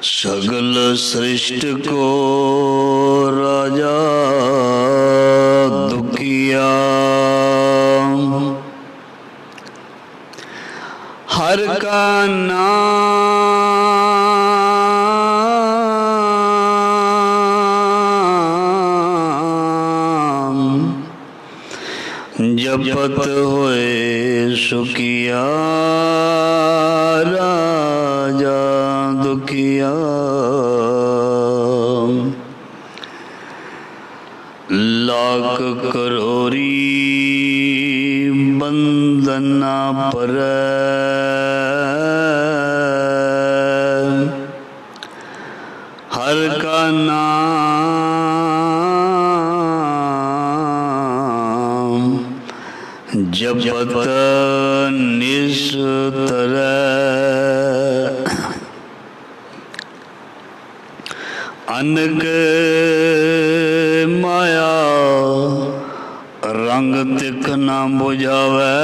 सगल सृष्ट को राजा दुखिया, हर का नाम जपत होए सुखिया, राजा दुखिया। लाख करोरी बंदना पर हर का नाम जपत निस्तर। अनक माया रंग तिख न बुझावे,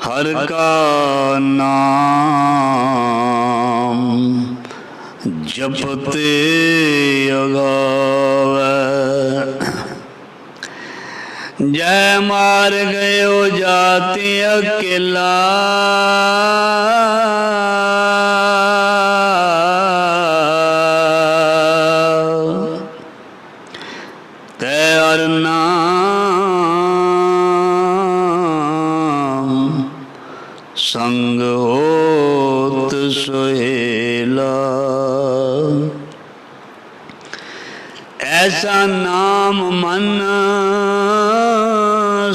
हर का नाम जपते अगावे। जय मार गयो जाति अकेला, तेर नाम संग होत सोहेला। ऐसा नाम मन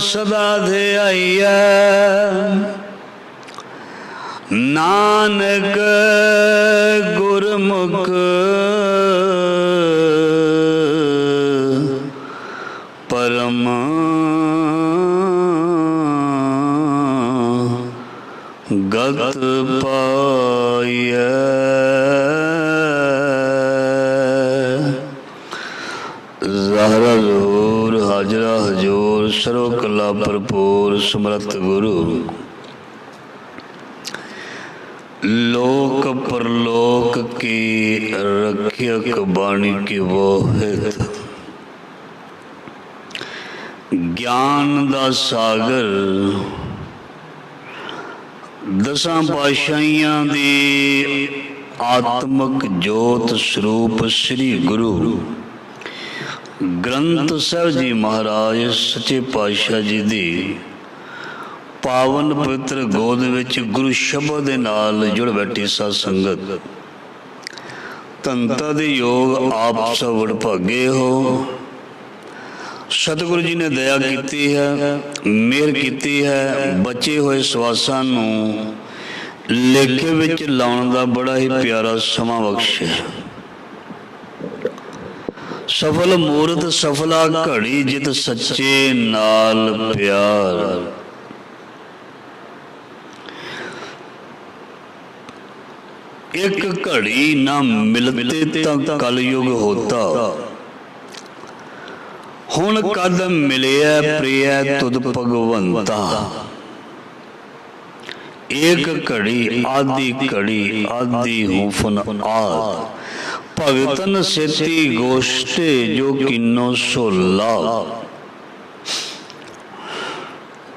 सदा थे आइया, नानक गुरमुख परम गत पाइय। ज़ाहरा ज़हूर हाजरा हजूर सर्व कला भरपूर समर्थ गुरु। लोक परलोक की रक्षक बाणी की वो हित, ज्ञान दा सागर दसां पातशाहियां दी आत्मक जोत स्वरूप श्री गुरु ग्रंथ साहिब जी महाराज सच्चे पातशाह जी दी पावन पवित्र गोद विच गुरु शब्द दे नाल जुड़ बैठी साध संगत, धनता दे योग आप सब वडभागे हो। सतगुरु जी ने दया की है, मेहर की है, बचे हुए सवासां नूं लेखे विच लाउण दा बड़ा ही प्यारा समा बख्शे। सफल मूरत सफला घड़ी जित सच्चे नाल प्यार। एक घड़ी ना मिलते तक कलयुग होता, हुण कद मिलिया प्रिय तुद भगवंता। एक घड़ी आदि घड़ी आदि हूँ फन आद, भगतन सेती गोष्ठे जो किन्नो सोला।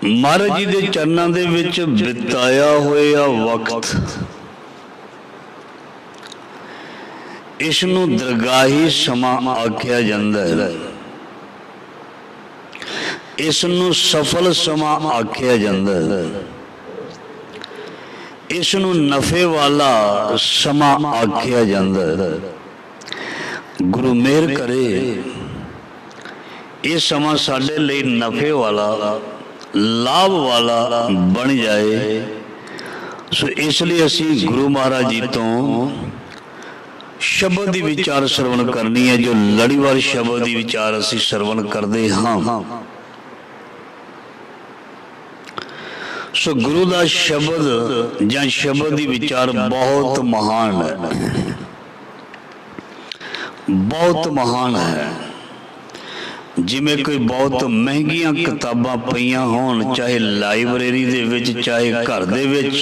महाराज जी दे चरनां दे विच बिताया होया वक्त, इसनूं दरगाही समा आख्या जांदा है, इसनूं सफल समा आख्या जांदा है, इसनूं नफे वाला समा आख्या जांदा है। गुरु मेहर करे ये समा साडे लई नफे वाला लाभ वाला बन जाए। सो इसलिए असी गुरु महाराज जी तो शब्द की विचार श्रवण करनी है, जो लड़ीवार शब्द की विचार असी श्रवण करते हाँ। सो गुरु का शब्द या शब्द की विचार बहुत महान है, बहुत महान है। जिमें कोई बहुत महंगिया किताबां पईयां होण, चाहे लाइब्रेरी दे विच, चाहे घर दे विच,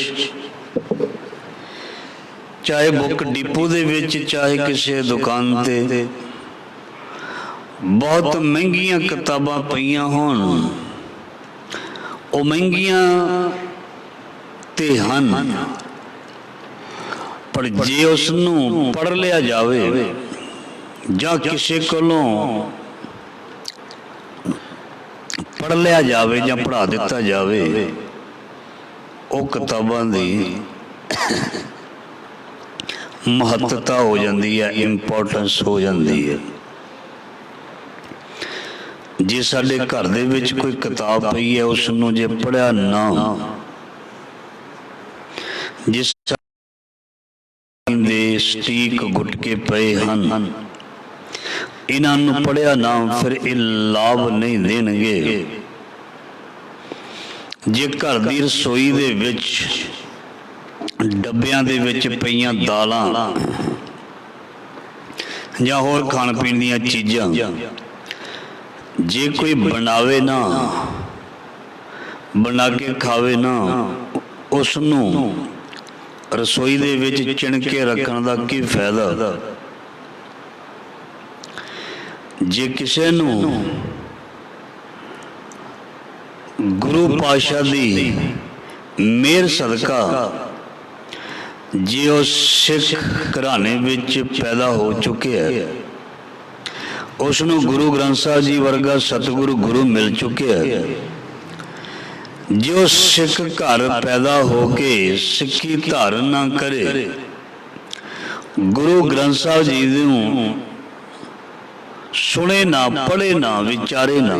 चाहे बुक डिपो दे विच, चाहे किसी दुकान ते बहुत महंगिया किताबां पईयां होण, वो महंगिया ते हन, पर जे उसनूं पढ़ लिया जावे जां किसी कोलों पढ़ लिया जावे जां पढ़ा दिता जावे, वो किताबां दी महत्ता हो जाती है, इंपोर्टेंस हो जाती है। जे साडे घर दे विच कोई किताब पई है, उसनूं जे पढ़िया ना, जिस दे स्टीक गुटके पे हन, इन्हां नूं पढ़िया ना, फिर ये लाभ नहीं देणगे। जे घर दी रसोई दे विच डब्बियां दे विच पईयां दालां जां होर खाण पीण दीयां चीज़ां जे कोई बनावे ना, बना के खावे ना, उसनूं रसोई दे विच चिण के रखण दा की फायदा। जे किसी नूं गुरु पातशाह दी मेहर सदका जे वो सिख घराने विच पैदा हो चुके है, उसनूं गुरु ग्रंथ साहब जी वर्गा सतगुरु गुरु मिल चुके है, जो सिख घर पैदा होके सिक्खी धारण ना करे, गुरु ग्रंथ साहब जी नूं सुने ना, पढ़े ना, विचारे ना,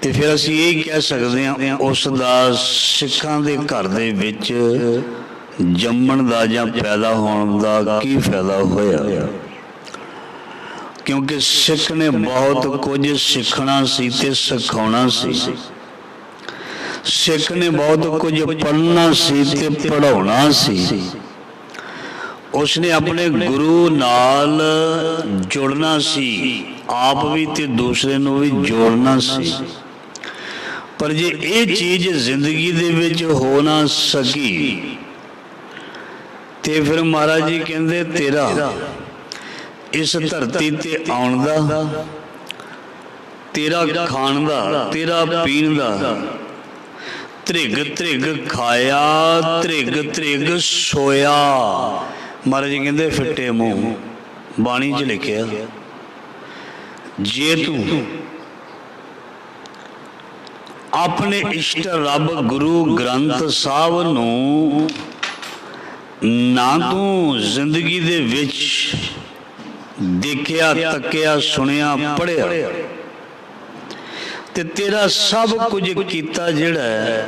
तो फिर असीं यही कह सकते हैं उसका सिखां दे घर दे विच जम्मण दा जां पैदा होण दा की फायदा होया। क्योंकि सिख ने बहुत कुछ सीखना सी ते सिखाउणा सी, सिख ने बहुत कुछ पढ़ना सी ते पढ़ाउणा सी, उसने अपने गुरु नाल जुड़ना सी, आप भी ते दूसरे नूं भी जोड़ना सी। पर जे ये चीज़ जिंदगी दे विच हो ना सकी, ते फिर महाराज जी कहंदे तेरा इस धरती ते आउण दा, तेरा खाण दा, तेरा पीण दा, त्रिग त्रिग खाया, त्रिग त्रिग सोया। महाराज जी कहंदे फिट्टे मूँह, बाणी च लिखिया, जे तू अपने इष्ट रब गुरु ग्रंथ साहब नूं ना तू जिंदगी दे विच देखिया, तकिया, सुनिया, पढ़िया, ते तेरा सब कुछ कीता जिहड़ा है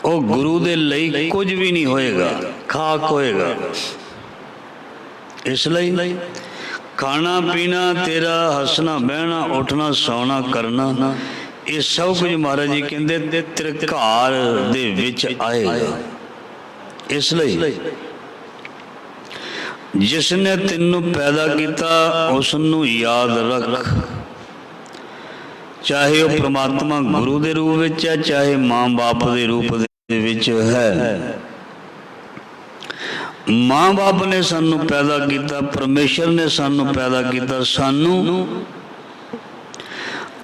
वो गुरु दे लई कुछ भी नहीं होएगा, खाक होएगा। इसलिए खाना पीना तेरा, हसना बहना, उठना सौना करना, ये सब कुछ महाराज जी कहते त्रिकार दे विच आएगा। इसलिए जिसने तेनू पैदा किया उसनू याद रख, चाहे वह परमात्मा गुरु के रूप में है, चाहे माँ बाप के रूप विच है। माँ बाप ने सानू पैदा किया, परमेश्वर ने सानू पैदा किया, सानू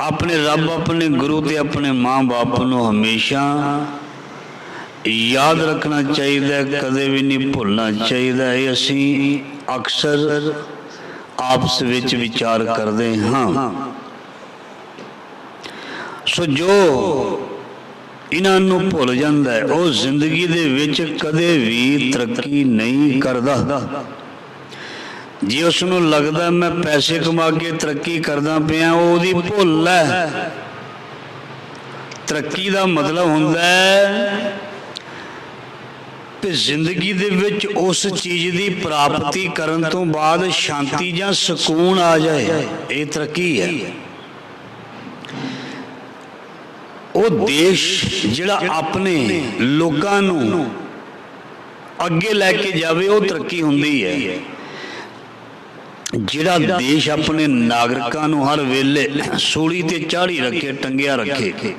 अपने रब, अपने गुरु ते अपने माँ बाप नू हमेशा याद रखना चाहिए, कदे भी नहीं भुलना चाहिए। ये असीं अक्सर आपस विच विचार करते हाँ। सो जो इन्हां नू भुल जांदा है वो जिंदगी दे विच कदे भी तरक्की नहीं करदा। जे उसनू लगदा मैं पैसे कमा के तरक्की करदा पिया, ओहदी भुल है। तरक्की दा मतलब हुंदा है कि जिंदगी दे विच उस चीज़ की प्राप्ति करन तो बाद शांति जां सुकून आ जाए, ये तरक्की है। वो देश जिहड़ा अपने लोकां नू अगे लैके जावे वो तरक्की हुंदी है। ਜਿਹੜਾ ਦੇਸ਼ ਆਪਣੇ ਨਾਗਰਿਕਾਂ ਨੂੰ ਹਰ ਵੇਲੇ ਸੂਲੀ ਤੇ ਚਾੜੀ ਰੱਖੇ, ਟੰਗਿਆ ਰੱਖੇ,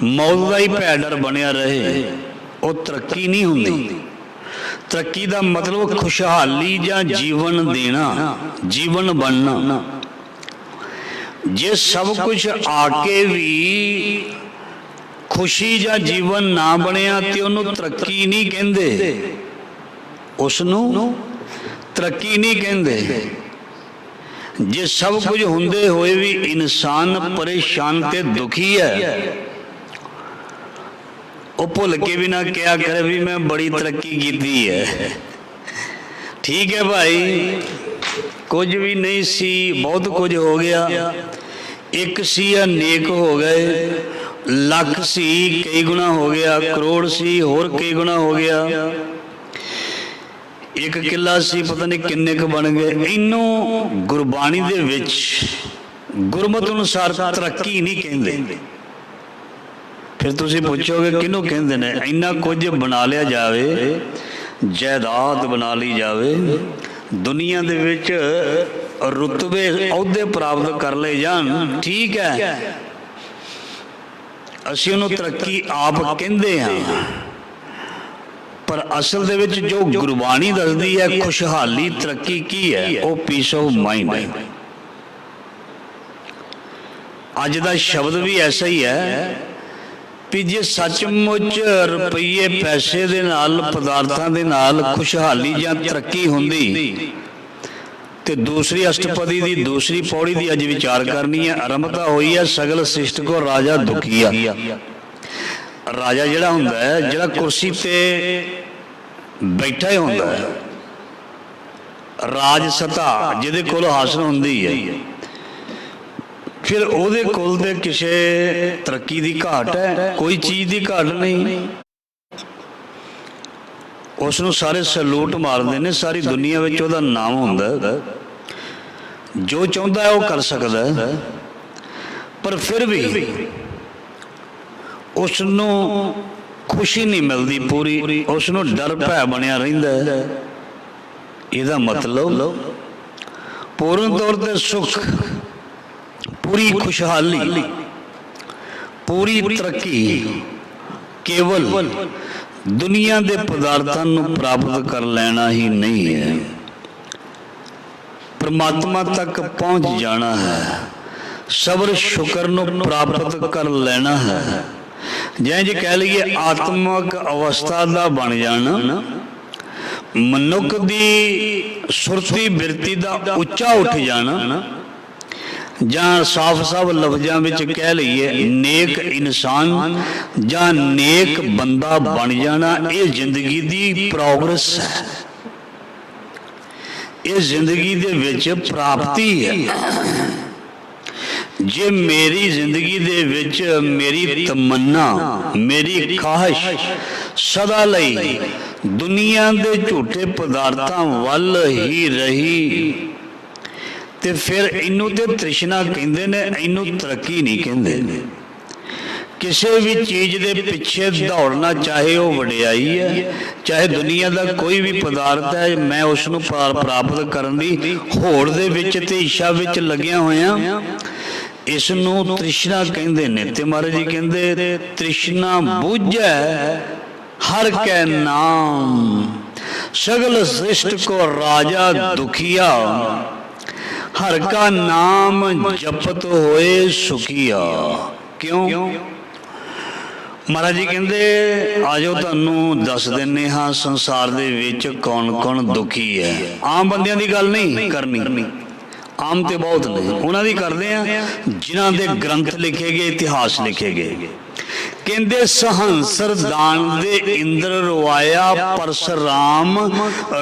ਮੌਤ ਦਾ ਹੀ ਭੈ ਡਰ ਬਣਿਆ ਰਹੇ, ਉਹ ਤਰੱਕੀ ਨਹੀਂ ਹੁੰਦੀ। ਤਰੱਕੀ ਦਾ ਮਤਲਬ ਖੁਸ਼ਹਾਲੀ ਜਾਂ ਜੀਵਨ ਦੇਣਾ, ਜੀਵਨ ਬਣਨਾ। ਜੇ ਸਭ ਕੁਝ ਆ ਕੇ ਵੀ ਖੁਸ਼ੀ ਜਾਂ ਜੀਵਨ ਨਾ ਬਣਿਆ ਤੇ ਉਹਨੂੰ ਤਰੱਕੀ ਨਹੀਂ ਕਹਿੰਦੇ, ਉਸ ਨੂੰ ਤਰੱਕੀ ਨਹੀਂ ਕਹਿੰਦੇ। ਜੇ ਸਭ ਕੁਝ ਹੁੰਦੇ ਹੋਏ ਵੀ ਇਨਸਾਨ ਪਰੇਸ਼ਾਨ ਤੇ ਦੁਖੀ ਹੈ, ਉਹ ਭੁੱਲ ਕੇ ਵੀ ਨਾ ਕਿਹਾ ਕਰੇ ਵੀ ਮੈਂ ਬੜੀ ਤਰੱਕੀ ਕੀਤੀ ਹੈ। ਠੀਕ ਹੈ ਭਾਈ, ਕੁਝ ਵੀ ਨਹੀਂ ਸੀ, ਬਹੁਤ ਕੁਝ ਹੋ ਗਿਆ। ਇੱਕ ਸੀ ਆ ਨੇਕ ਹੋ ਗਏ, ਲੱਖ ਸੀ ਕਈ ਗੁਣਾ ਹੋ ਗਿਆ, ਕਰੋੜ ਸੀ ਹੋਰ ਕਈ ਗੁਣਾ ਹੋ ਗਿਆ, ਇੱਕ ਕਿੱਲਾ ਸੀ ਪਤਾ ਨਹੀਂ ਕਿੰਨੇ ਕੁ ਬਣ ਗਏ। ਇਹਨੂੰ ਗੁਰਬਾਣੀ ਦੇ ਵਿੱਚ ਗੁਰਮਤਿ ਅਨੁਸਾਰ ਤਰੱਕੀ ਨਹੀਂ ਕਹਿੰਦੇ। ਫਿਰ ਤੁਸੀਂ ਪੁੱਛੋਗੇ ਕਿਹਨੂੰ ਕਹਿੰਦੇ ਨੇ? ਇੰਨਾ ਕੁਝ ਬਣਾ ਲਿਆ ਜਾਵੇ, ਜਾਇਦਾਦ ਬਣਾ ਲਈ ਜਾਵੇ, ਦੁਨੀਆ ਦੇ ਵਿੱਚ ਰੁਤਬੇ ਅਹੁਦੇ ਪ੍ਰਾਪਤ ਕਰ ਲਏ ਜਾਣ, ਠੀਕ ਹੈ, ਅਸੀਂ ਉਹਨੂੰ ਤਰੱਕੀ ਆਪ ਕਹਿੰਦੇ ਹਾਂ। ਪਰ ਅਸਲ ਦੇ ਵਿੱਚ ਜੋ ਗੁਰਬਾਣੀ ਦੱਸਦੀ ਹੈ ਖੁਸ਼ਹਾਲੀ ਤਰੱਕੀ ਕੀ ਹੈ, ਉਹ ਪੀਸ ਆਫ ਮਾਈਂਡ ਹੈ। ਅੱਜ ਦਾ ਸ਼ਬਦ ਵੀ ਐਸਾ ਹੀ ਹੈ ਵੀ ਜੇ ਸੱਚਮੁੱਚ ਰੁਪਈਏ ਪੈਸੇ ਦੇ ਨਾਲ, ਪਦਾਰਥਾਂ ਦੇ ਨਾਲ ਖੁਸ਼ਹਾਲੀ ਜਾਂ ਤਰੱਕੀ ਹੁੰਦੀ ਤੇ ਦੂਸਰੀ ਅਸ਼ਟਪਦੀ ਦੀ ਦੂਸਰੀ ਪੌੜੀ ਦੀ ਅੱਜ ਵਿਚਾਰ ਕਰਨੀ ਹੈ। ਆਰੰਭਤਾ ਹੋਈ ਹੈ ਸਗਲ ਸ੍ਰਿਸ਼ਟ ਕੋ ਰਾਜਾ ਦੁਖੀਆ। ਰਾਜਾ ਜਿਹੜਾ ਹੁੰਦਾ ਹੈ, ਜਿਹੜਾ ਕੁਰਸੀ ਤੇ ਬੈਠਾ ਹੀ ਹੁੰਦਾ ਹੈ, ਰਾਜ ਸਤਾ ਜਿਹਦੇ ਕੋਲ ਹਾਸਲ ਹੁੰਦੀ ਹੈ, ਫਿਰ ਉਹਦੇ ਕੋਲ ਤੇ ਕਿਸੇ ਤਰੱਕੀ ਦੀ ਘਾਟ ਹੈ, ਕੋਈ ਚੀਜ਼ ਦੀ ਘਾਟ ਨਹੀਂ। ਉਸ ਨੂੰ ਸਾਰੇ ਸਲੂਟ ਮਾਰਦੇ ਨੇ, ਸਾਰੀ ਦੁਨੀਆ ਵਿੱਚ ਉਹਦਾ ਨਾਮ ਹੁੰਦਾ, ਜੋ ਚਾਹੁੰਦਾ ਹੈ ਉਹ ਕਰ ਸਕਦਾ ਹੈ। ਪਰ ਫਿਰ ਵੀ ਉਸ ਨੂੰ ਖੁਸ਼ੀ ਨਹੀਂ ਮਿਲਦੀ ਪੂਰੀ, ਉਸ ਨੂੰ ਡਰ ਭੈ ਬਣਿਆ ਰਹਿੰਦਾ ਹੈ। ਇਹਦਾ ਮਤਲਬ ਪੂਰਨ ਤੌਰ ਤੇ ਸੁੱਖ, ਪੂਰੀ ਖੁਸ਼ਹਾਲੀ, ਪੂਰੀ ਤਰੱਕੀ ਕੇਵਲ ਦੁਨੀਆ ਦੇ ਪਦਾਰਥਾਂ ਨੂੰ ਪ੍ਰਾਪਤ ਕਰ ਲੈਣਾ ਹੀ ਨਹੀਂ ਹੈ, ਪਰਮਾਤਮਾ ਤੱਕ ਪਹੁੰਚ ਜਾਣਾ ਹੈ, ਸਬਰ ਸ਼ੁਕਰ ਨੂੰ ਪ੍ਰਾਪਤ ਕਰ ਲੈਣਾ ਹੈ। ਜਿਵੇਂ ਜੇ ਕਹਿ ਲਈਏ ਆਤਮਿਕ ਅਵਸਥਾ ਦਾ ਬਣ ਜਾਣਾ, ਮਨੁੱਖ ਦੀ ਸੁਰਤੀ ਬਿਰਤੀ ਦਾ ਉੱਚਾ ਉੱਠ ਜਾਣਾ, ਜਾਂ ਸਾਫ਼-ਸਾਫ਼ ਲਫ਼ਜ਼ਾਂ ਵਿੱਚ ਕਹਿ ਲਈਏ ਨੇਕ ਇਨਸਾਨ ਜਾਂ ਨੇਕ ਬੰਦਾ ਬਣ ਜਾਣਾ, ਇਹ ਜ਼ਿੰਦਗੀ ਦੀ ਪ੍ਰੋਗਰੈਸ ਹੈ, ਇਹ ਜ਼ਿੰਦਗੀ ਦੇ ਵਿੱਚ ਪ੍ਰਾਪਤੀ ਹੈ। ਜੇ ਮੇਰੀ ਜ਼ਿੰਦਗੀ ਦੇ ਵਿੱਚ ਮੇਰੀ ਤਮੰਨਾ, ਮੇਰੀ ਖਾਹਿਸ਼ ਸਦਾ ਲਈ ਦੁਨੀਆ ਦੇ ਝੂਠੇ ਪਦਾਰਥਾਂ ਵੱਲ ਹੀ ਰਹੀ ਤੇ ਫਿਰ ਇਹਨੂੰ ਤੇ ਤ੍ਰਿਸ਼ਨਾ ਕਹਿੰਦੇ ਨੇ, ਇਹਨੂੰ ਤਰੱਕੀ ਨਹੀਂ ਕਹਿੰਦੇ। ਕਿਸੇ ਵੀ ਚੀਜ਼ ਦੇ ਪਿੱਛੇ ਦੌੜਨਾ, ਚਾਹੇ ਉਹ ਵਡਿਆਈ ਹੈ, ਚਾਹੇ ਦੁਨੀਆ ਦਾ ਕੋਈ ਵੀ ਪਦਾਰਥ ਹੈ, ਮੈਂ ਉਸ ਨੂੰ ਪ੍ਰਾਪਤ ਕਰਨ ਦੀ ਹੋੜ ਦੇ ਵਿੱਚ ਤੇ ਇੱਛਾ ਵਿੱਚ ਲੱਗਿਆ ਹੋਇਆ, ਇਸ ਨੂੰ ਤ੍ਰਿਸ਼ਨਾ ਕਹਿੰਦੇ ਨੇ। ਤੇ ਮਹਾਰਾਜ ਜੀ ਕਹਿੰਦੇ ਤ੍ਰਿਸ਼ਨਾ ਬੁਝੈ ਹਰ ਕੈ ਨਾਮ, ਸਗਲ ਸ੍ਰਿਸ਼ਟ ਕੋ ਰਾਜਾ ਦੁਖੀਆ, ਹਰ ਕਾ ਨਾਮ ਜਪਤ ਹੋਏ ਸੁਖੀਆ। ਕਿਉਂ? ਮਹਾਰਾਜ ਜੀ ਕਹਿੰਦੇ ਆਜੋ ਤੁਹਾਨੂੰ ਦੱਸ ਦਿੰਨੇ ਹਾਂ ਸੰਸਾਰ ਦੇ ਵਿੱਚ ਕੌਣ ਕੌਣ ਦੁਖੀ ਹੈ। ਆਮ ਬੰਦਿਆਂ ਦੀ ਗੱਲ ਨਹੀਂ ਕਰਨੀ, ਆਮ ਤੇ ਬਹੁਤ ਨੇ, ਉਹਨਾਂ ਦੀ ਕਰਦੇ ਆ ਜਿਨ੍ਹਾਂ ਦੇ ਗ੍ਰੰਥ ਲਿਖੇ ਗਏ, ਇਤਿਹਾਸ ਲਿਖੇ ਗਏ। ਕਹਿੰਦੇ ਸਹੰਸਰ ਦਾਨ ਦੇ ਇੰਦਰ ਰਵਾਇਆ, ਪਰਸਰਾਮ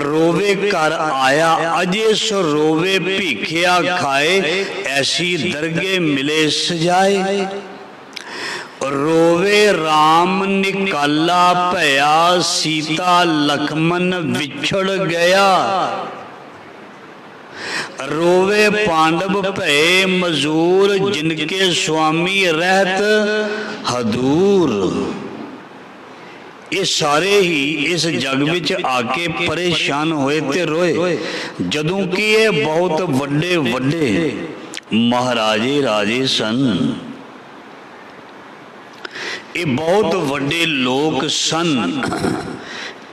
ਰੋਵੇ ਘਰ ਆਇਆ, ਅਜੇ ਸੋ ਰੋਵੇ ਭੀਖਿਆ ਖਾਏ, ਐਸੀ ਦਰਗੇ ਮਿਲੇ ਸਜਾਏ। ਰੋਵੇ ਰਾਮ ਨਿਕਾਲਾ ਭਇਆ, ਸੀਤਾ ਲਖਮਨ ਵਿਛੜ ਗਿਆ, रोवे पांडव भये मजूर, जिनके स्वामी रहत हदूर। ये सारे ही इस जग विच आके परेशान होए ते रोए, जदों कि ये बहुत वड्डे वड्डे महाराजे राजे सन। ये बहुत वड्डे लोग सन,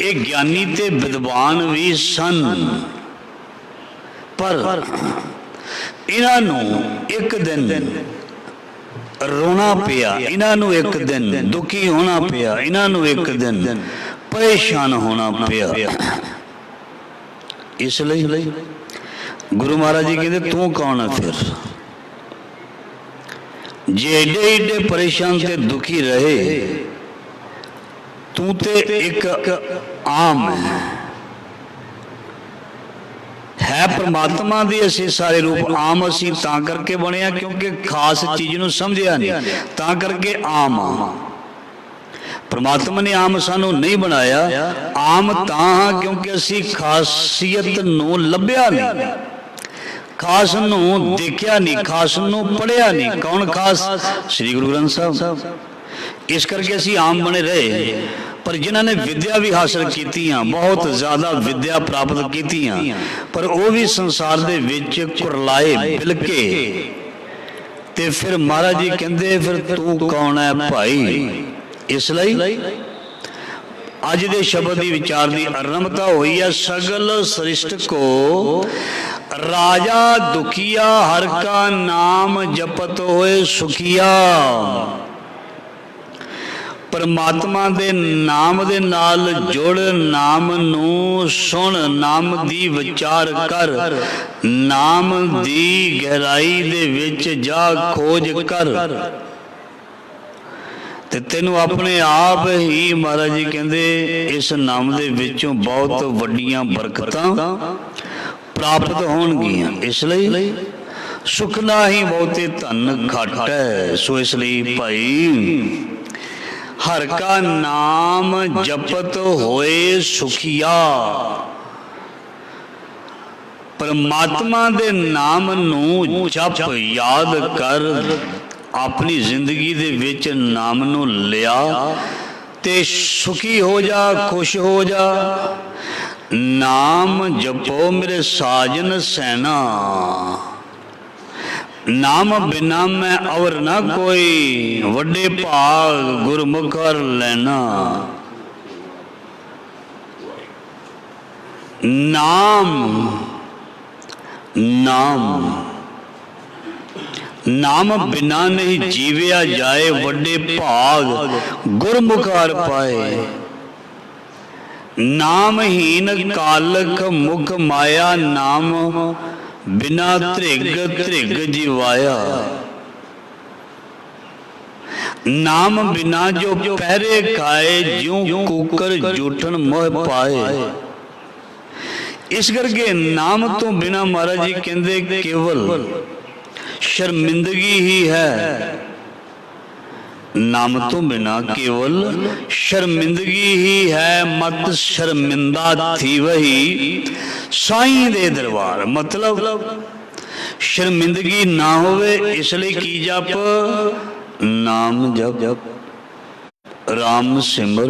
ये ज्ञानी ते विद्वान भी सन, पर इन्हां एक दिन रोना पिया, इन्हां एक दिन दुखी होना पिया, इन्हां एक दिन परेशान होना पिया। इसलिए गुरु महाराज जी कहते तू कौन है फिर, जे एडे एडे परेशान ते दुखी रहे, तू ते एक आम है परमात्मा दे असी सारे रूप। आम असी तां करके बने क्योंकि खास चीज नूं समझिया नहीं, तां करके आम आ। परमात्मा ने आम सानू नहीं बनाया, आम तां क्योंकि असी खासियत नूं लभ्या नहीं, खास नूं देखिया नहीं, खास नूं पढ़िया नहीं। कौन खास? श्री गुरु ग्रंथ साहब। इस करके असी आम बने रहे। पर जिन्होंने विद्या भी हासिल की, बहुत ज्यादा विद्या प्राप्त की, पर वो भी संसार दे विच कुरलाए बिलके, ते फिर महाराज जी कहते फिर तू कौन है भाई। इसलिए अज दे शब्द की विचार की आरंभता हुई है। सगल सृष्ट को राजा दुखिया, हर का नाम जपत होए सुखिया। परमात्मा दे नाम दे नाल जुड़, नाम नू सुन, नाम दी विचार कर, नाम दी गहराई दे विच जा खोज कर, ते तेनू अपने आप ही महाराज जी कहंदे इस नाम दे विचों बहुत वड्डियां बरकतां प्राप्त होणगियां। इसलिए सुखना ही बहुते धन घट है। सो इसलिए भाई हर का नाम जपत होए सुखिया। परमात्मा दे नाम नू जप याद कर, अपनी जिंदगी दे विच नाम नू लिया ते सुखी हो जा, खुश हो जा। नाम जपो मेरे साजन सैना, नाम बिना मैं और ना कोई, वड्डे भाग गुरमुख कर लेना। नाम नाम नाम बिना नहीं जीविया जाए, वड्डे भाग गुरमुखार पाए। नामहीन कालक मुख माया, नाम बिना त्रिग त्रिग जीवाया। नाम बिना जो पहरे खाए, ज्यों कुकर जूठन मोह पाए। इस करके नाम तो बिना महाराज जी कहते केवल शर्मिंदगी ही है। नाम तो बिना केवल शर्मिंदगी ही है। मत शर्मिंदा थी वही साईं दे दरबार। मतलब शर्मिंदगी ना होवे, इसलिए की जप नाम जप राम सिमर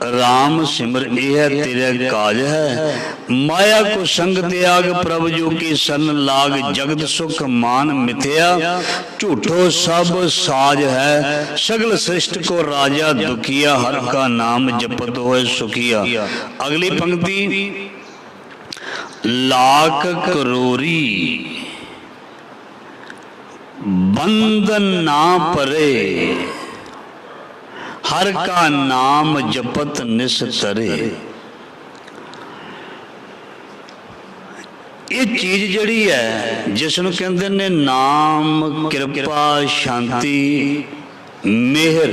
राम सिमर, यह तेरे काज है। माया को संग त्याग, प्रभु जो की सन लाग। जगत सुख मान मिथ्या, झूठो सब साज है। सगल सृष्ट को राजा दुखिया, हर का नाम जपत होए सुखिया। अगली पंक्ति, लाख करोरी बंधन ना परे, हर का नाम जपत निस्तरे। ये चीज जड़ी है जिसनों कहते ने नाम, कृपा, शांति, मेहर।